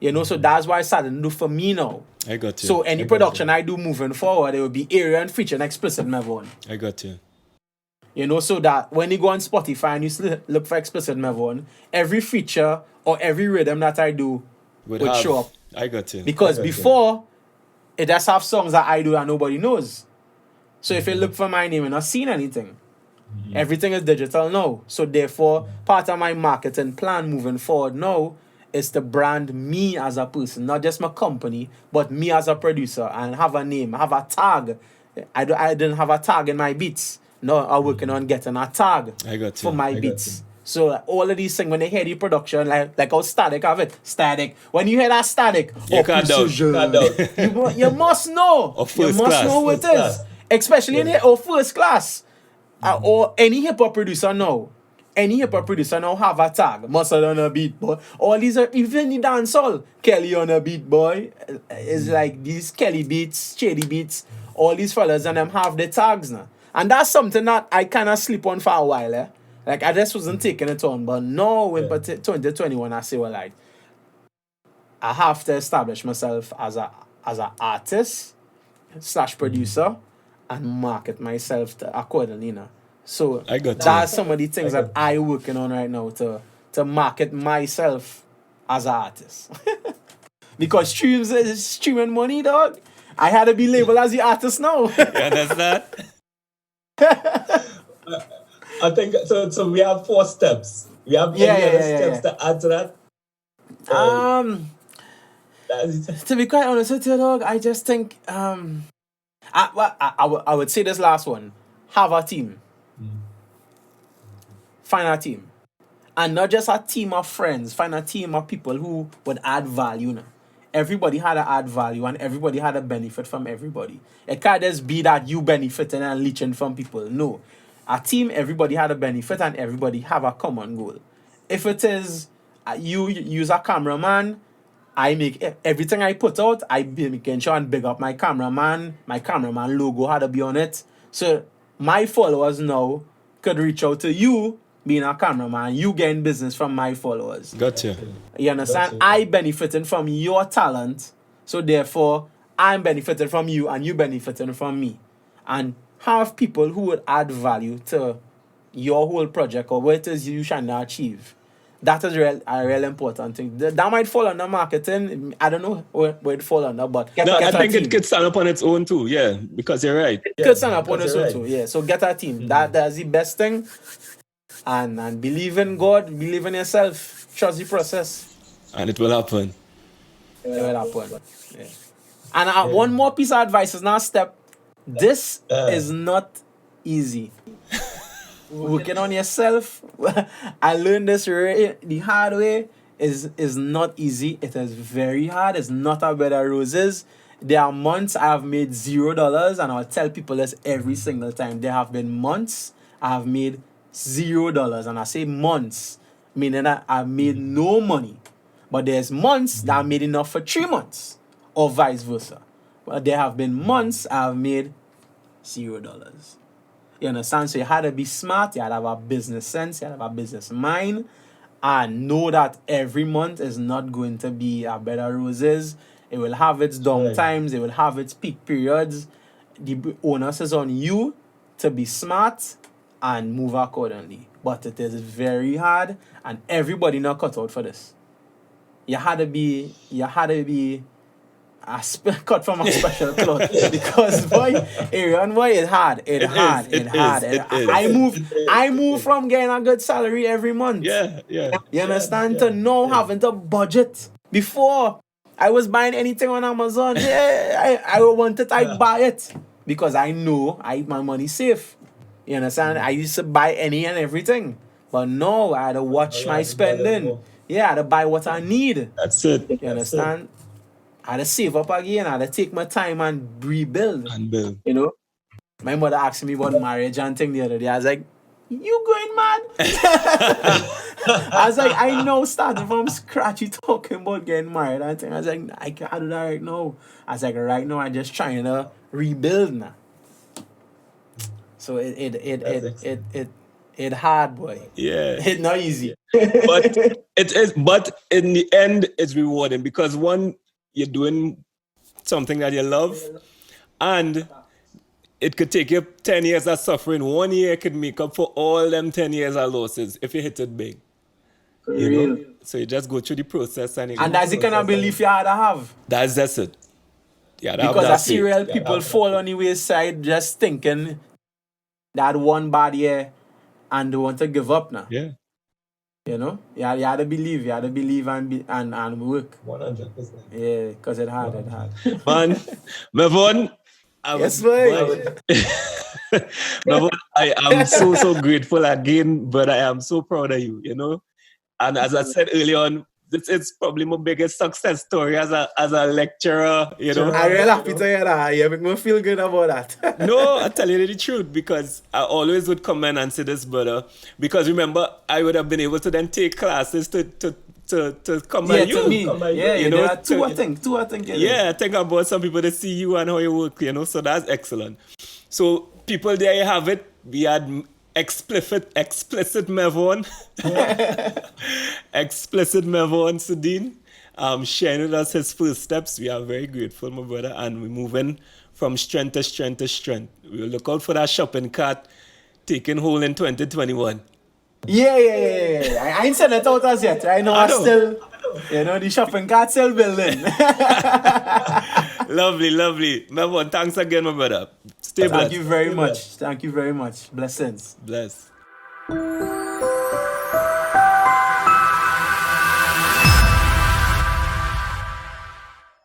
Speaker 2: So that's why I started to do for me now.
Speaker 1: I got you.
Speaker 2: So any production I do moving forward, it will be Arion featuring Explicit Mevon.
Speaker 1: I got you.
Speaker 2: So that when you go on Spotify and you look for Explicit Mevon, every feature or every rhythm that I do would show up.
Speaker 1: I got you.
Speaker 2: Because before, it does have songs that I do that nobody knows. So if you look for my name, you're not seeing anything. Everything is digital now. So therefore, part of my marketing plan moving forward now is to brand me as a person, not just my company, but me as a producer, and have a name, have a tag. I didn't have a tag in my beats. No, I'm working on getting a tag for my beats. So all of these things, when they hear the production, like how Static have it. Static. When you hear that Static,
Speaker 1: you
Speaker 2: you must know. You must know what it is. Especially in here, or first class. Or any hip-hop producer now. Any hip-hop producer now have a tag. Muscle on a beat, boy. All these are, even the dancehall. Kelly on a beat, boy. It's like these Kelly beats, Shady beats. All these fellas and them have the tags now. And that's something that I kind of sleep on for a while, eh? Like, I just wasn't taking it on. But now, in 2021, I say, well, like, I have to establish myself as a artist / producer and market myself accordingly, So that's some of the things that I'm working on right now to market myself as an artist. Because streams is streaming money, dog. I had to be labeled as the artist now.
Speaker 1: Yeah, that's that.
Speaker 3: I think so we have 4 steps. We have any other steps to add to that?
Speaker 2: To be quite honest with you, dog, I just think I would say this last one. Have a team. Find a team. And not just a team of friends. Find a team of people who would add value. Everybody had to add value and everybody had to benefit from everybody. It can't just be that you benefiting and leeching from people. No. A team, everybody had a benefit and everybody have a common goal. If it is you use a cameraman, I make everything I put out, I be making sure and big up my cameraman. My cameraman logo had to be on it. So my followers now could reach out to you being a cameraman. You getting business from my followers.
Speaker 1: Gotcha.
Speaker 2: You understand? I benefiting from your talent. So therefore, I'm benefiting from you and you benefiting from me. And have people who would add value to your whole project or what it is you trying to achieve. That is a real important thing. That might fall under marketing. I don't know where it fall under, but
Speaker 1: I think it could stand up on its own too. Yeah, because you're right.
Speaker 2: It could stand up on its own too. Yeah, so get a team. That's the best thing. And believe in God, believe in yourself, trust the process.
Speaker 1: And it will happen.
Speaker 2: It will happen. Yeah. And one more piece of advice is now step. This is not easy. Working on yourself, I learned this the hard way, is not easy. It is very hard. It's not a bed of roses. There are months I have made $0, and I'll tell people this every single time. There have been months I have made $0, and I say months, meaning that I've made no money. But there's months that I made enough for 3 months, or vice versa. But there have been months I've made $0. You understand? So you had to be smart, you had to have a business sense, you had to have a business mind, and know that every month is not going to be a bed of roses. It will have its down times, it will have its peak periods. The onus is on you to be smart and move accordingly. But it is very hard, and everybody not cut out for this. You had to be cut from a special cloth because boy, Arion, boy, it's hard. It hard. I move from getting a good salary every month.
Speaker 1: Yeah.
Speaker 2: You understand? To now having to budget. Before I was buying anything on Amazon, I want it, I buy it because I know my money's safe. You understand? I used to buy any and everything, but no, I had to watch my spending. Yeah, I had to buy what I need.
Speaker 1: That's it.
Speaker 2: You understand? I had to save up again. I had to take my time and rebuild. You know? My mother asked me about marriage and thing the other day. I was like, you going mad? I was like, I know, starting from scratch, you talking about getting married and thing. I was like, I can't do that right now. I was like, right now, I'm just trying to rebuild now. So it hard, boy.
Speaker 1: Yeah.
Speaker 2: It's not easy.
Speaker 1: But it is. But in the end, it's rewarding because one, you're doing something that you love, and it could take you 10 years of suffering. 1 year could make up for all them 10 years of losses if you hit it big. You know? So you just go through the process and
Speaker 2: that's the kind of belief you had to have.
Speaker 1: That's it. Yeah,
Speaker 2: because a serial people fall on the wayside just thinking that one bad year and they want to give up now.
Speaker 1: Yeah.
Speaker 2: You know? You had to believe and work.
Speaker 3: 100%.
Speaker 2: Yeah, because it hard.
Speaker 1: Man, Mevon.
Speaker 2: Yes, boy.
Speaker 1: Mevon, I am so grateful again, but I am so proud of you, you know? And as I said earlier on, this is probably my biggest success story as a lecturer, you know.
Speaker 2: I'm really happy to hear that. You make me feel good about that.
Speaker 1: No, I tell you the truth, because I always would come in and say this, brother. Because remember, I would have been able to then take classes to come by you.
Speaker 2: To me. Yeah, you know, two I think.
Speaker 1: Yeah, I think about some people that see you and how you work, you know, so that's excellent. So people, there you have it. We had explicit Mevon. Explicit Mevon Soodeen sharing with us his first steps. We are very grateful, my brother, and we're moving from strength to strength to strength. We'll look out for that shopping cart taking hold in 2021.
Speaker 2: Yeah. I ain't sent it out as yet. I know. Still, you know, the shopping cart still building.
Speaker 1: Lovely. Mevon, thanks again, my brother. Stay blessed.
Speaker 2: Thank you very much. Blessings.
Speaker 1: Bless.